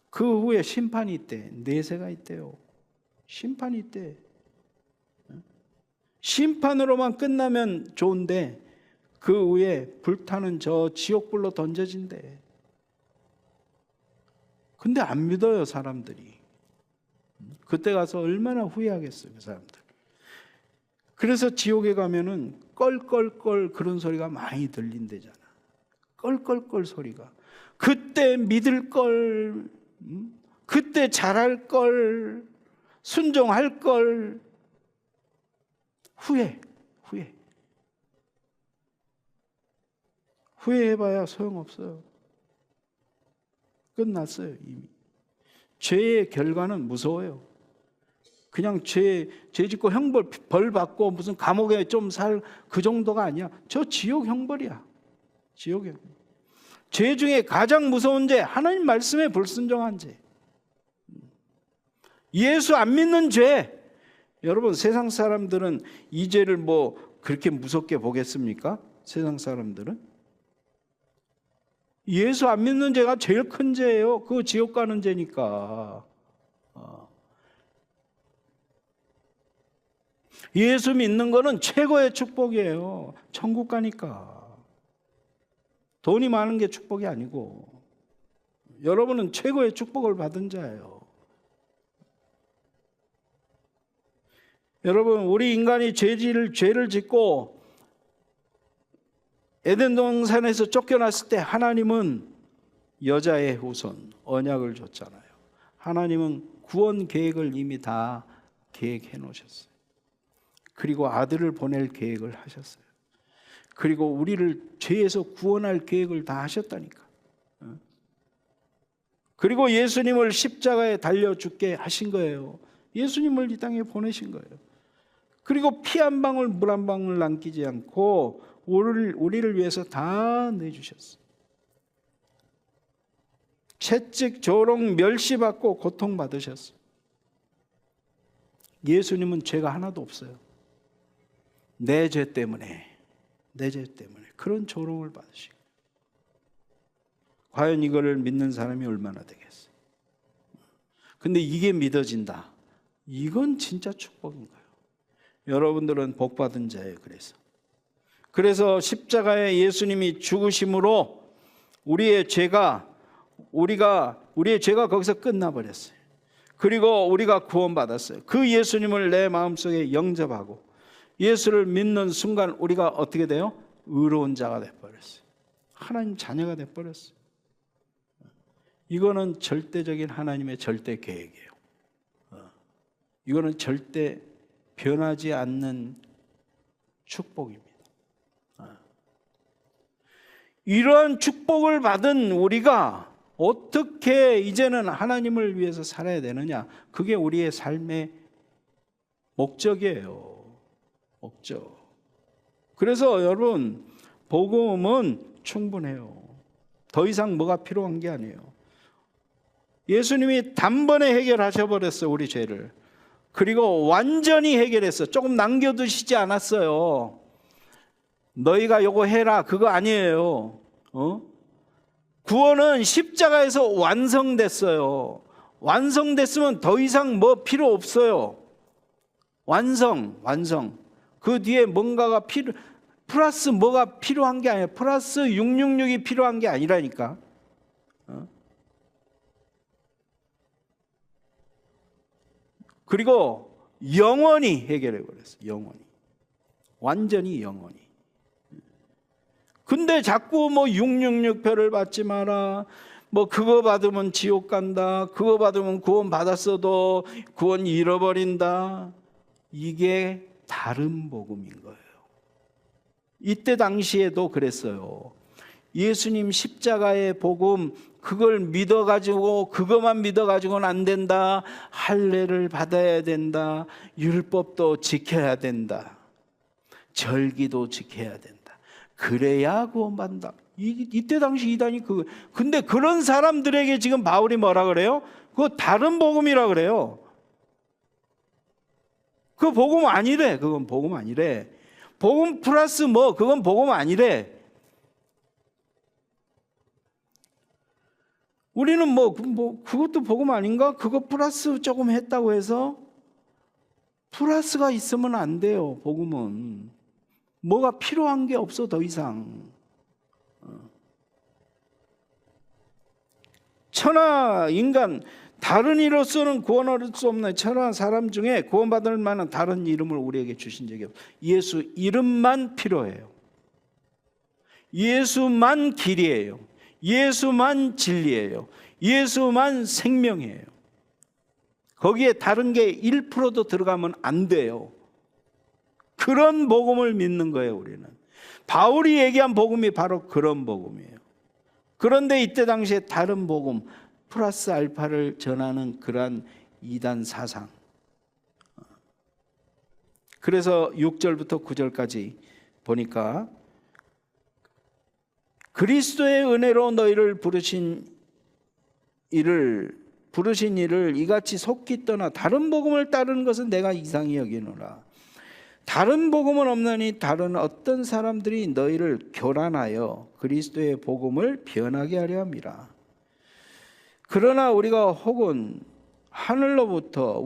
그 후에 심판이 있대. 내세가 있대요. 심판이 있대. 심판으로만 끝나면 좋은데 그 후에 불타는 저 지옥불로 던져진대. 근데 안 믿어요, 사람들이. 그때 가서 얼마나 후회하겠어요, 그 사람들. 그래서 지옥에 가면은 껄껄껄 그런 소리가 많이 들린대잖아. 껄껄껄 소리가. 그때 믿을 걸, 그때 잘할 걸, 순종할 걸. 후회해봐야 소용없어요. 끝났어요, 이미. 죄의 결과는 무서워요. 그냥 죄 짓고 형벌 벌 받고 무슨 감옥에 좀 살 그 정도가 아니야. 저 지옥 형벌이야. 지옥 형벌. 죄 중에 가장 무서운 죄, 하나님 말씀에 불순종한 죄. 예수 안 믿는 죄. 여러분, 세상 사람들은 이 죄를 뭐 그렇게 무섭게 보겠습니까? 세상 사람들은 예수 안 믿는 죄가 제일 큰 죄예요. 그거 지옥 가는 죄니까. 예수 믿는 거는 최고의 축복이에요. 천국 가니까. 돈이 많은 게 축복이 아니고, 여러분은 최고의 축복을 받은 자예요. 여러분, 우리 인간이 죄를 짓고 에덴 동산에서 쫓겨났을 때 하나님은 여자의 후손, 언약을 줬잖아요. 하나님은 구원 계획을 이미 다 계획해 놓으셨어요. 그리고 아들을 보낼 계획을 하셨어요. 그리고 우리를 죄에서 구원할 계획을 다 하셨다니까. 그리고 예수님을 십자가에 달려 죽게 하신 거예요. 예수님을 이 땅에 보내신 거예요. 그리고 피 한 방울 물 한 방울 남기지 않고 우리를 위해서 다 내주셨어요. 채찍, 조롱, 멸시받고 고통받으셨어요. 예수님은 죄가 하나도 없어요. 내 죄 때문에 그런 조롱을 받으시고. 과연 이거를 믿는 사람이 얼마나 되겠어요? 근데 이게 믿어진다. 이건 진짜 축복인 거예요. 여러분들은 복 받은 자예요. 그래서 십자가에 예수님이 죽으심으로 우리의 죄가 거기서 끝나버렸어요. 그리고 우리가 구원받았어요. 그 예수님을 내 마음속에 영접하고 예수를 믿는 순간 우리가 어떻게 돼요? 의로운 자가 돼버렸어요. 하나님 자녀가 돼버렸어요. 이거는 절대적인 하나님의 절대 계획이에요. 이거는 절대 변하지 않는 축복입니다. 이러한 축복을 받은 우리가 어떻게 이제는 하나님을 위해서 살아야 되느냐? 그게 우리의 삶의 목적이에요. 목적. 그래서 여러분, 복음은 충분해요. 더 이상 뭐가 필요한 게 아니에요. 예수님이 단번에 해결하셔 버렸어요, 우리 죄를. 그리고 완전히 해결했어요. 조금 남겨두시지 않았어요. 너희가 요거 해라, 그거 아니에요. 구원은 십자가에서 완성됐어요. 완성됐으면 더 이상 뭐 필요 없어요. 완성. 그 뒤에 뭔가가 플러스 뭐가 필요한 게 아니에요. 플러스 666이 필요한 게 아니라니까. 그리고 영원히 해결해 버렸어요. 영원히. 완전히 영원히. 근데 자꾸 뭐 666표를 받지 마라. 뭐 그거 받으면 지옥 간다. 그거 받으면 구원 받았어도 구원 잃어버린다. 이게 다른 복음인 거예요. 이때 당시에도 그랬어요. 예수님 십자가의 복음, 그걸 믿어가지고 그것만 믿어가지고는 안 된다. 할례를 받아야 된다. 율법도 지켜야 된다. 절기도 지켜야 된다. 그래야 구원받는다. 이때 당시 이단이 근데 그런 사람들에게 지금 바울이 뭐라 그래요? 그거 다른 복음이라 그래요. 그 복음 아니래. 그건 복음 아니래. 복음 플러스 뭐 그건 복음 아니래. 우리는 뭐 그것도 복음 아닌가? 그거 플러스 조금 했다고 해서 플러스가 있으면 안 돼요. 복음은 뭐가 필요한 게 없어. 더 이상. 천하 인간 다른 이로서는 구원할 수 없는 천하 사람 중에 구원받을 만한 다른 이름을 우리에게 주신 적이 없어요. 예수 이름만 필요해요. 예수만 길이에요. 예수만 진리예요. 예수만 생명이에요. 거기에 다른 게 1%도 들어가면 안 돼요. 그런 복음을 믿는 거예요. 우리는 바울이 얘기한 복음이 바로 그런 복음이에요. 그런데 이때 당시에 다른 복음 플러스 알파를 전하는 그러한 이단 사상. 그래서 6절부터 9절까지 보니까 그리스도의 은혜로 너희를 부르신 이를 이같이 속기 떠나 다른 복음을 따르는 것은 내가 이상히 여기노라. 다른 복음은 없나니 다른 어떤 사람들이 너희를 교란하여 그리스도의 복음을 변하게 하려 함이라. 그러나 우리나 혹은 하늘로부터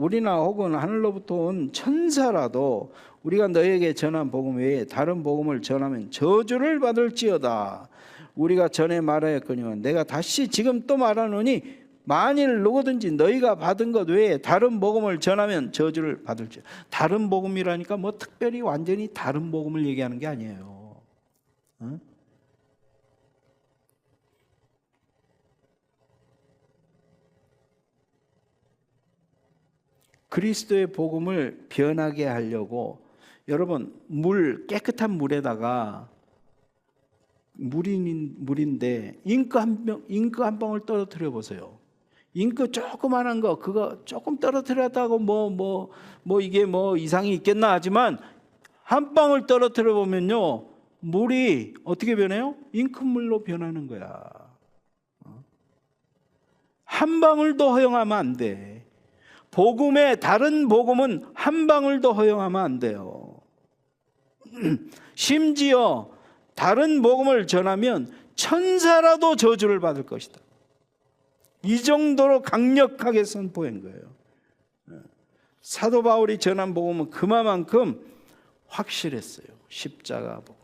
온 천사라도 우리가 너희에게 전한 복음 외에 다른 복음을 전하면 저주를 받을지어다. 우리가 전에 말하였거니와 내가 다시 지금 또 말하노니 만일 누구든지 너희가 받은 것 외에 다른 복음을 전하면 저주를 받을지어다. 다른 복음이라니까 뭐 특별히 완전히 다른 복음을 얘기하는 게 아니에요. 응? 그리스도의 복음을 변하게 하려고 여러분 깨끗한 물에다가 물인데 잉크 한 방울 떨어뜨려 보세요. 잉크 조그만한 거 그거 조금 떨어뜨렸다고 뭐 이게 뭐 이상이 있겠나 하지만 한 방울 떨어뜨려 보면요 물이 어떻게 변해요? 잉크물로 변하는 거야. 한 방울도 허용하면 안 돼. 다른 복음은 한 방울도 허용하면 안 돼요. 심지어 다른 복음을 전하면 천사라도 저주를 받을 것이다. 이 정도로 강력하게 선포한 거예요. 사도 바울이 전한 복음은 그만큼 확실했어요. 십자가 복음.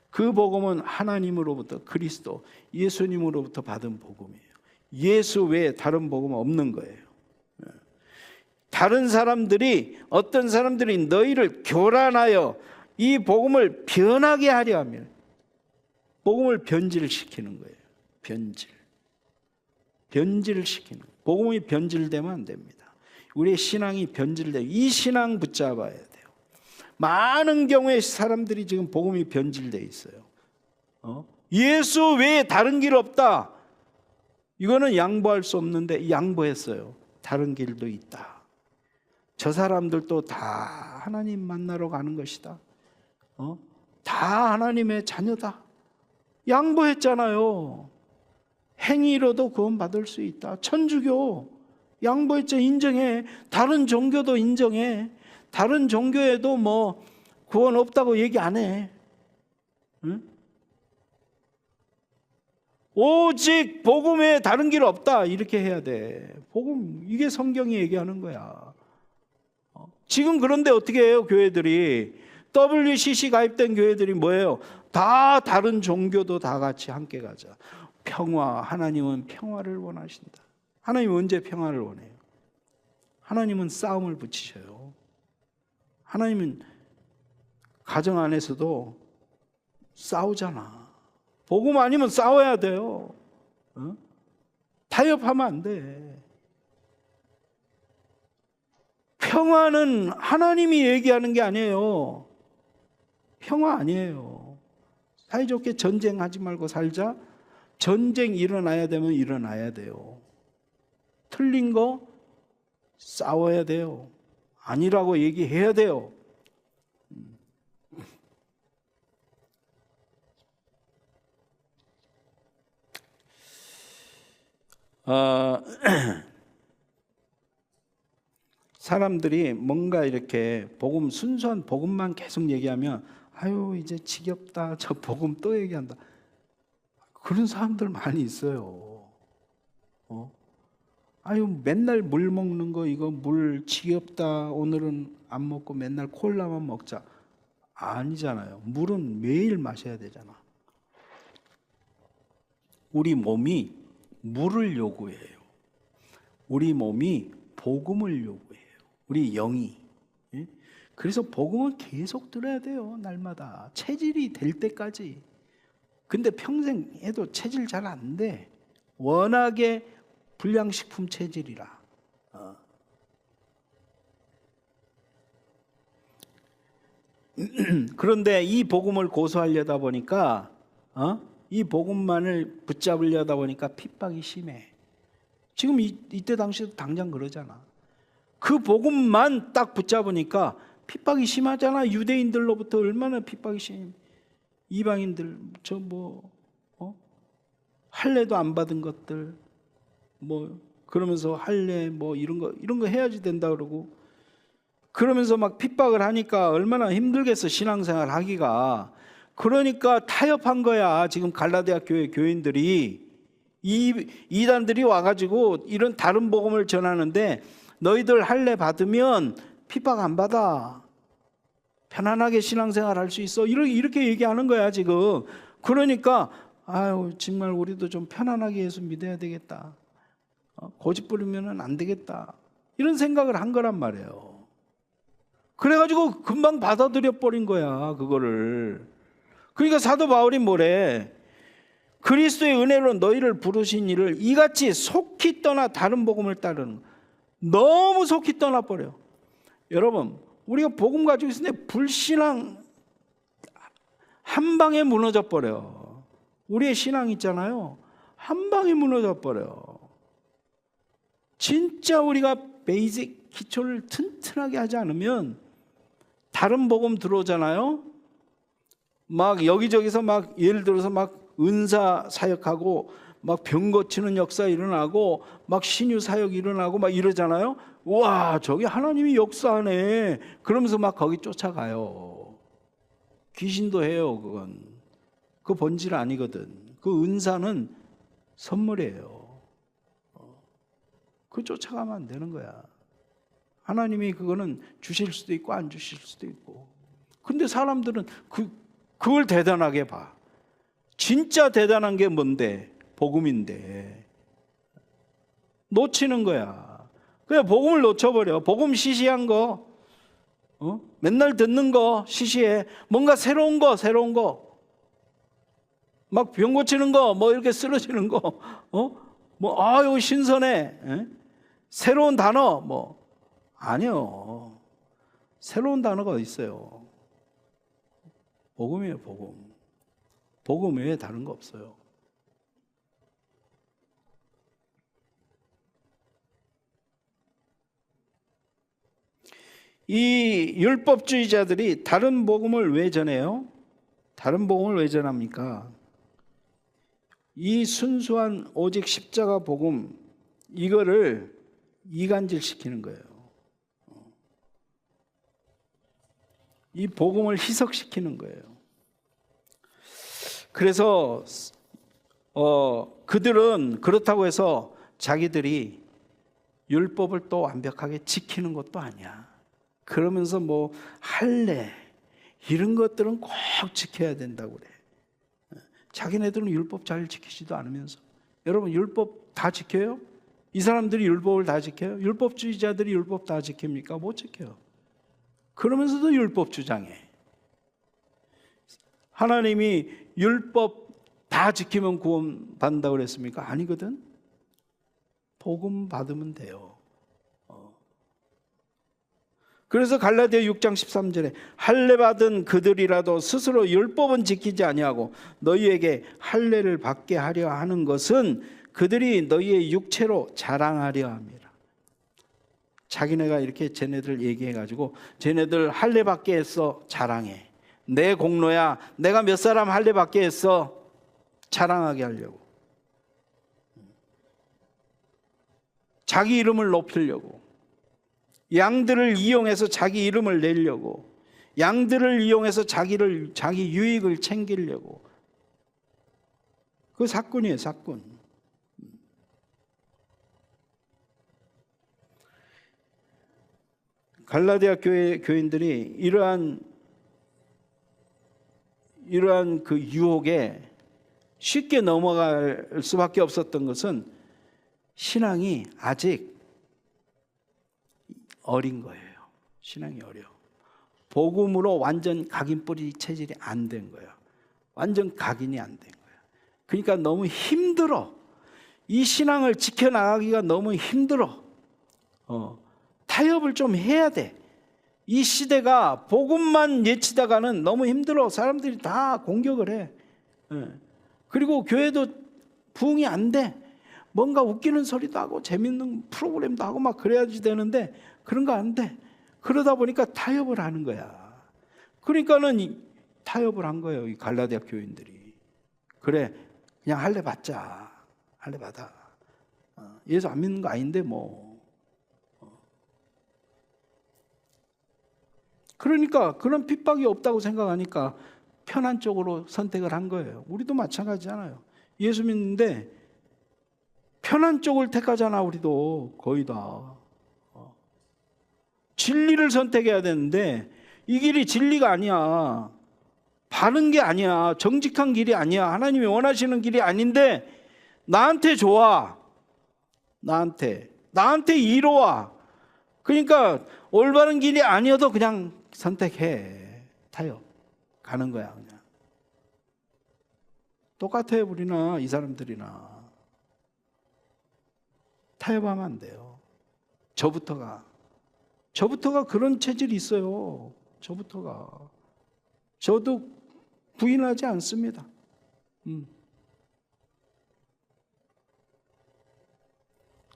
그 복음은 하나님으로부터 그리스도 예수님으로부터 받은 복음이에요. 예수 외에 다른 복음은 없는 거예요. 어떤 사람들이 너희를 교란하여 이 복음을 변하게 하려 하면 복음을 변질시키는 거예요. 변질시키는 거예요. 복음이 변질되면 안 됩니다. 우리의 신앙이 변질돼요. 이 신앙 붙잡아야 돼요. 많은 경우에 사람들이 지금 복음이 변질돼 있어요. 예수 외에 다른 길 없다. 이거는 양보할 수 없는데 양보했어요. 다른 길도 있다. 저 사람들도 다 하나님 만나러 가는 것이다. 다 하나님의 자녀다. 양보했잖아요. 행위로도 구원받을 수 있다. 천주교 양보했죠. 인정해. 다른 종교도 인정해. 다른 종교에도 뭐 구원 없다고 얘기 안 해. 응? 오직 복음에 다른 길 없다. 이렇게 해야 돼. 복음, 이게 성경이 얘기하는 거야. 지금 그런데 어떻게 해요? 교회들이 WCC 가입된 교회들이 뭐예요? 다 다른 종교도 다 같이 함께 가자. 평화, 하나님은 평화를 원하신다. 하나님은 언제 평화를 원해요? 하나님은 싸움을 붙이셔요. 하나님은 가정 안에서도 싸우잖아. 복음 아니면 싸워야 돼요. 타협하면 안 돼. 평화는 하나님이 얘기하는 게 아니에요. 평화 아니에요. 사이좋게 전쟁하지 말고 살자. 전쟁 일어나야 되면 일어나야 돼요. 틀린 거 싸워야 돼요. 아니라고 얘기해야 돼요. 사람들이 뭔가 이렇게 순수한 복음만 계속 얘기하면 아유 이제 지겹다. 저 복음 또 얘기한다. 그런 사람들 많이 있어요. 아유 맨날 물 먹는 거 이거 물 지겹다. 오늘은 안 먹고 맨날 콜라만 먹자. 아니잖아요. 물은 매일 마셔야 되잖아. 우리 몸이 물을 요구해요. 우리 몸이 복음을 요구해요. 우리 영이. 그래서 복음은 계속 들어야 돼요. 날마다. 체질이 될 때까지. 근데 평생 해도 체질 잘 안 돼. 워낙에 불량식품 체질이라. 그런데 이 복음을 고수하려다 보니까 이 복음만을 붙잡으려다 보니까 핍박이 심해. 지금 이때 당시도 당장 그러잖아. 그 복음만 딱 붙잡으니까 핍박이 심하잖아. 유대인들로부터 얼마나 핍박이 심. 이방인들 할례도 안 받은 것들 뭐 그러면서 할례 뭐 이런 거 해야지 된다 그러고 그러면서 막 핍박을 하니까 얼마나 힘들겠어 신앙생활 하기가. 그러니까 타협한 거야 지금 갈라디아 교회 교인들이. 이단들이 와가지고 이런 다른 복음을 전하는데 너희들 할례 받으면 핍박 안 받아, 편안하게 신앙생활 할 수 있어, 이렇게 얘기하는 거야 지금. 그러니까 아유 정말 우리도 좀 편안하게 예수 믿어야 되겠다, 고집 부리면 안 되겠다, 이런 생각을 한 거란 말이에요. 그래가지고 금방 받아들여 버린 거야 그거를. 그러니까 사도 바울이 뭐래? 그리스도의 은혜로 너희를 부르신 이를 이같이 속히 떠나 다른 복음을 따르는, 너무 속히 떠나버려. 여러분 우리가 복음 가지고 있는데 불신앙 한 방에 무너져 버려. 우리의 신앙 있잖아요, 한 방에 무너져 버려. 진짜 우리가 베이직 기초를 튼튼하게 하지 않으면 다른 복음 들어오잖아요. 막 여기저기서 막 예를 들어서 막 은사 사역하고 막 병 고치는 역사 일어나고 막 신유 사역 일어나고 막 이러잖아요. 와 저기 하나님이 역사하네 그러면서 막 거기 쫓아가요. 귀신도 해요. 그건 그 본질 아니거든. 그 은사는 선물이에요. 그 쫓아가면 안 되는 거야. 하나님이 그거는 주실 수도 있고 안 주실 수도 있고. 근데 사람들은 그걸 대단하게 봐. 진짜 대단한 게 뭔데? 복음인데 놓치는 거야. 그냥 복음을 놓쳐버려. 복음 시시한 거, 맨날 듣는 거 시시해. 뭔가 새로운 거 막 병 고치는 거, 뭐 이렇게 쓰러지는 거, 뭐 아유 신선해, 새로운 단어 뭐 아니요. 새로운 단어가 어디 있어요? 복음이에요, 복음. 복음 외에 다른 거 없어요. 이 율법주의자들이 다른 복음을 왜 전해요? 다른 복음을 왜 전합니까? 이 순수한 오직 십자가 복음, 이거를 이간질시키는 거예요. 이 복음을 희석시키는 거예요. 그래서 그들은 그렇다고 해서 자기들이 율법을 또 완벽하게 지키는 것도 아니야. 그러면서 뭐 할례 이런 것들은 꼭 지켜야 된다고 그래. 자기네들은 율법 잘 지키지도 않으면서. 여러분 율법 다 지켜요? 이 사람들이 율법을 다 지켜요? 율법주의자들이 율법 다 지킵니까? 못 지켜요. 그러면서도 율법 주장해. 하나님이 율법 다 지키면 구원 받는다고 그랬습니까? 아니거든. 복음 받으면 돼요. 그래서 갈라디아 6장 13절에 할례 받은 그들이라도 스스로 율법은 지키지 아니하고 너희에게 할례를 받게 하려 하는 것은 그들이 너희의 육체로 자랑하려 함이라. 자기네가 이렇게 쟤네들 얘기해가지고 쟤네들 할례 받게 했어 자랑해. 내 공로야, 내가 몇 사람 할례 받게 했어 자랑하게 하려고. 자기 이름을 높이려고. 양들을 이용해서 자기 이름을 내려고. 양들을 이용해서 자기 유익을 챙기려고. 그 사건이에요, 사건. 갈라디아 교인들이 이러한 그 유혹에 쉽게 넘어갈 수밖에 없었던 것은 신앙이 아직 어린 거예요. 신앙이 어려. 복음으로 완전 각인 뿌리 체질이 안 된 거예요. 완전 각인이 안 된 거예요. 그러니까 너무 힘들어. 이 신앙을 지켜나가기가 너무 힘들어. 타협을 좀 해야 돼. 이 시대가 복음만 예치다가는 너무 힘들어. 사람들이 다 공격을 해. 그리고 교회도 부흥이 안 돼. 뭔가 웃기는 소리도 하고 재밌는 프로그램도 하고 막 그래야지 되는데 그런 거 안 돼. 그러다 보니까 타협을 하는 거야. 그러니까는 타협을 한 거예요, 이 갈라디아 교인들이. 그래, 그냥 할례 받자. 할례 받아. 예수 안 믿는 거 아닌데 뭐. 그러니까 그런 핍박이 없다고 생각하니까 편한 쪽으로 선택을 한 거예요. 우리도 마찬가지잖아요. 예수 믿는데 편한 쪽을 택하잖아. 우리도 거의 다. 진리를 선택해야 되는데 이 길이 진리가 아니야. 바른 게 아니야. 정직한 길이 아니야. 하나님이 원하시는 길이 아닌데 나한테 좋아. 나한테 이로와. 그러니까 올바른 길이 아니어도 그냥 선택해. 타협. 가는 거야 그냥. 똑같아요. 우리나 이 사람들이나. 타협하면 안 돼요. 저부터가 그런 체질이 있어요. 저도 부인하지 않습니다.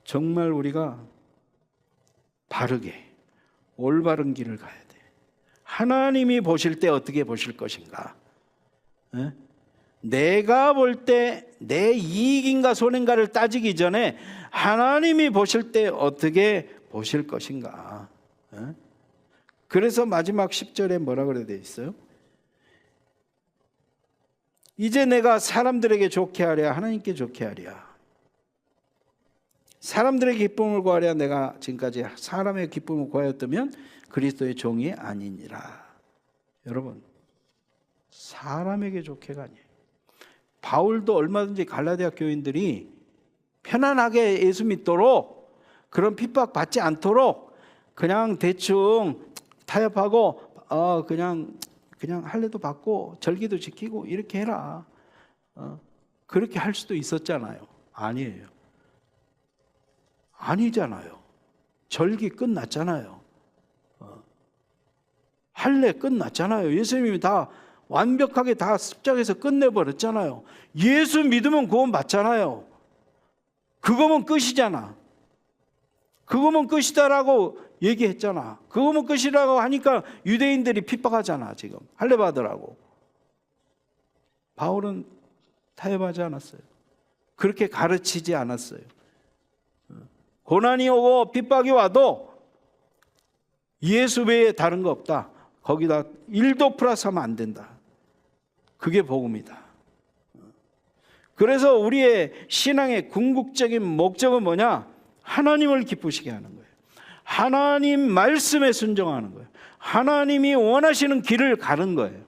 정말 우리가 바르게 올바른 길을 가야 돼. 하나님이 보실 때 어떻게 보실 것인가? 내가 볼 때 내 이익인가 손해인가를 따지기 전에 하나님이 보실 때 어떻게 보실 것인가? 그래서 마지막 10절에 뭐라 그래 돼 있어요? 이제 내가 사람들에게 좋게 하랴 하나님께 좋게 하랴. 사람들의 기쁨을 구하랴. 내가 지금까지 사람의 기쁨을 구하였다면 그리스도의 종이 아니니라. 여러분, 사람에게 좋게가 아니에요. 바울도 얼마든지 갈라디아 교인들이 편안하게 예수 믿도록, 그런 핍박 받지 않도록 그냥 대충 타협하고 그냥 할례도 받고 절기도 지키고 이렇게 해라. 그렇게 할 수도 있었잖아요. 아니에요. 아니잖아요. 절기 끝났잖아요. 할례 끝났잖아요. 예수님이 다 완벽하게 다 십자가에서 끝내버렸잖아요. 예수 믿으면 구원 받잖아요. 그거면 끝이잖아. 그거면 끝이다라고 얘기했잖아. 그거면 끝이라고 하니까 유대인들이 핍박하잖아. 지금 할례 받으라고. 바울은 타협하지 않았어요. 그렇게 가르치지 않았어요. 고난이 오고 핍박이 와도 예수 외에 다른 거 없다. 거기다 1도 플러스하면 안 된다. 그게 복음이다. 그래서 우리의 신앙의 궁극적인 목적은 뭐냐? 하나님을 기쁘시게 하는 거예요. 하나님 말씀에 순종하는 거예요. 하나님이 원하시는 길을 가는 거예요.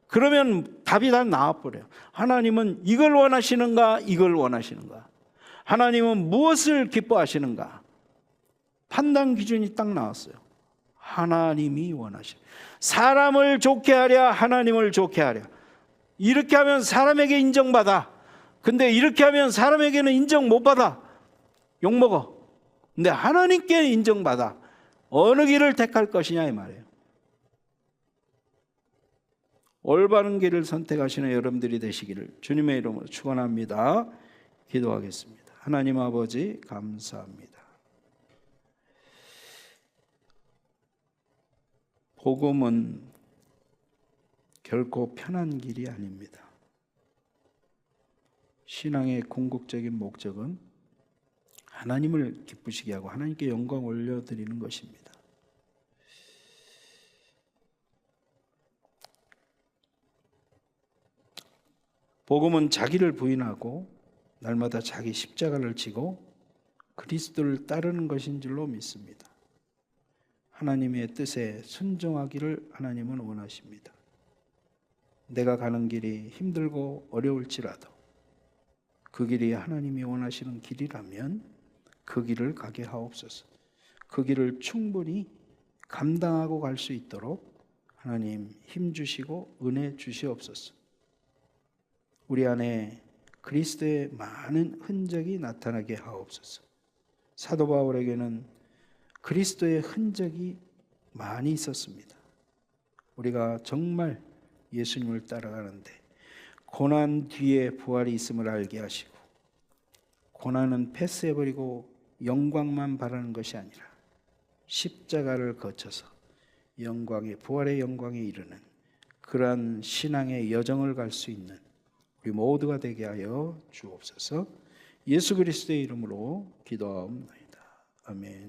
그러면 답이 다 나와버려요. 하나님은 이걸 원하시는가? 이걸 원하시는가? 하나님은 무엇을 기뻐하시는가? 판단 기준이 딱 나왔어요. 하나님이 원하시는. 사람을 좋게 하랴 하나님을 좋게 하랴. 이렇게 하면 사람에게 인정받아. 근데 이렇게 하면 사람에게는 인정 못 받아. 욕먹어. 근데 하나님께 인정받아. 어느 길을 택할 것이냐 이 말이에요. 올바른 길을 선택하시는 여러분들이 되시기를 주님의 이름으로 축원합니다. 기도하겠습니다. 하나님 아버지 감사합니다. 복음은 결코 편한 길이 아닙니다. 신앙의 궁극적인 목적은 하나님을 기쁘시게 하고 하나님께 영광 올려드리는 것입니다. 복음은 자기를 부인하고 날마다 자기 십자가를 지고 그리스도를 따르는 것인 줄로 믿습니다. 하나님의 뜻에 순종하기를 하나님은 원하십니다. 내가 가는 길이 힘들고 어려울지라도 그 길이 하나님이 원하시는 길이라면 그 길을 가게 하옵소서. 그 길을 충분히 감당하고 갈 수 있도록 하나님 힘 주시고 은혜 주시옵소서. 우리 안에 그리스도의 많은 흔적이 나타나게 하옵소서. 사도 바울에게는 그리스도의 흔적이 많이 있었습니다. 우리가 정말 예수님을 따라가는데 고난 뒤에 부활이 있음을 알게 하시고 고난은 패스해버리고 영광만 바라는 것이 아니라 십자가를 거쳐서 영광의 부활의 영광에 이르는 그러한 신앙의 여정을 갈 수 있는 우리 모두가 되게 하여 주옵소서. 예수 그리스도의 이름으로 기도하옵나이다. 아멘.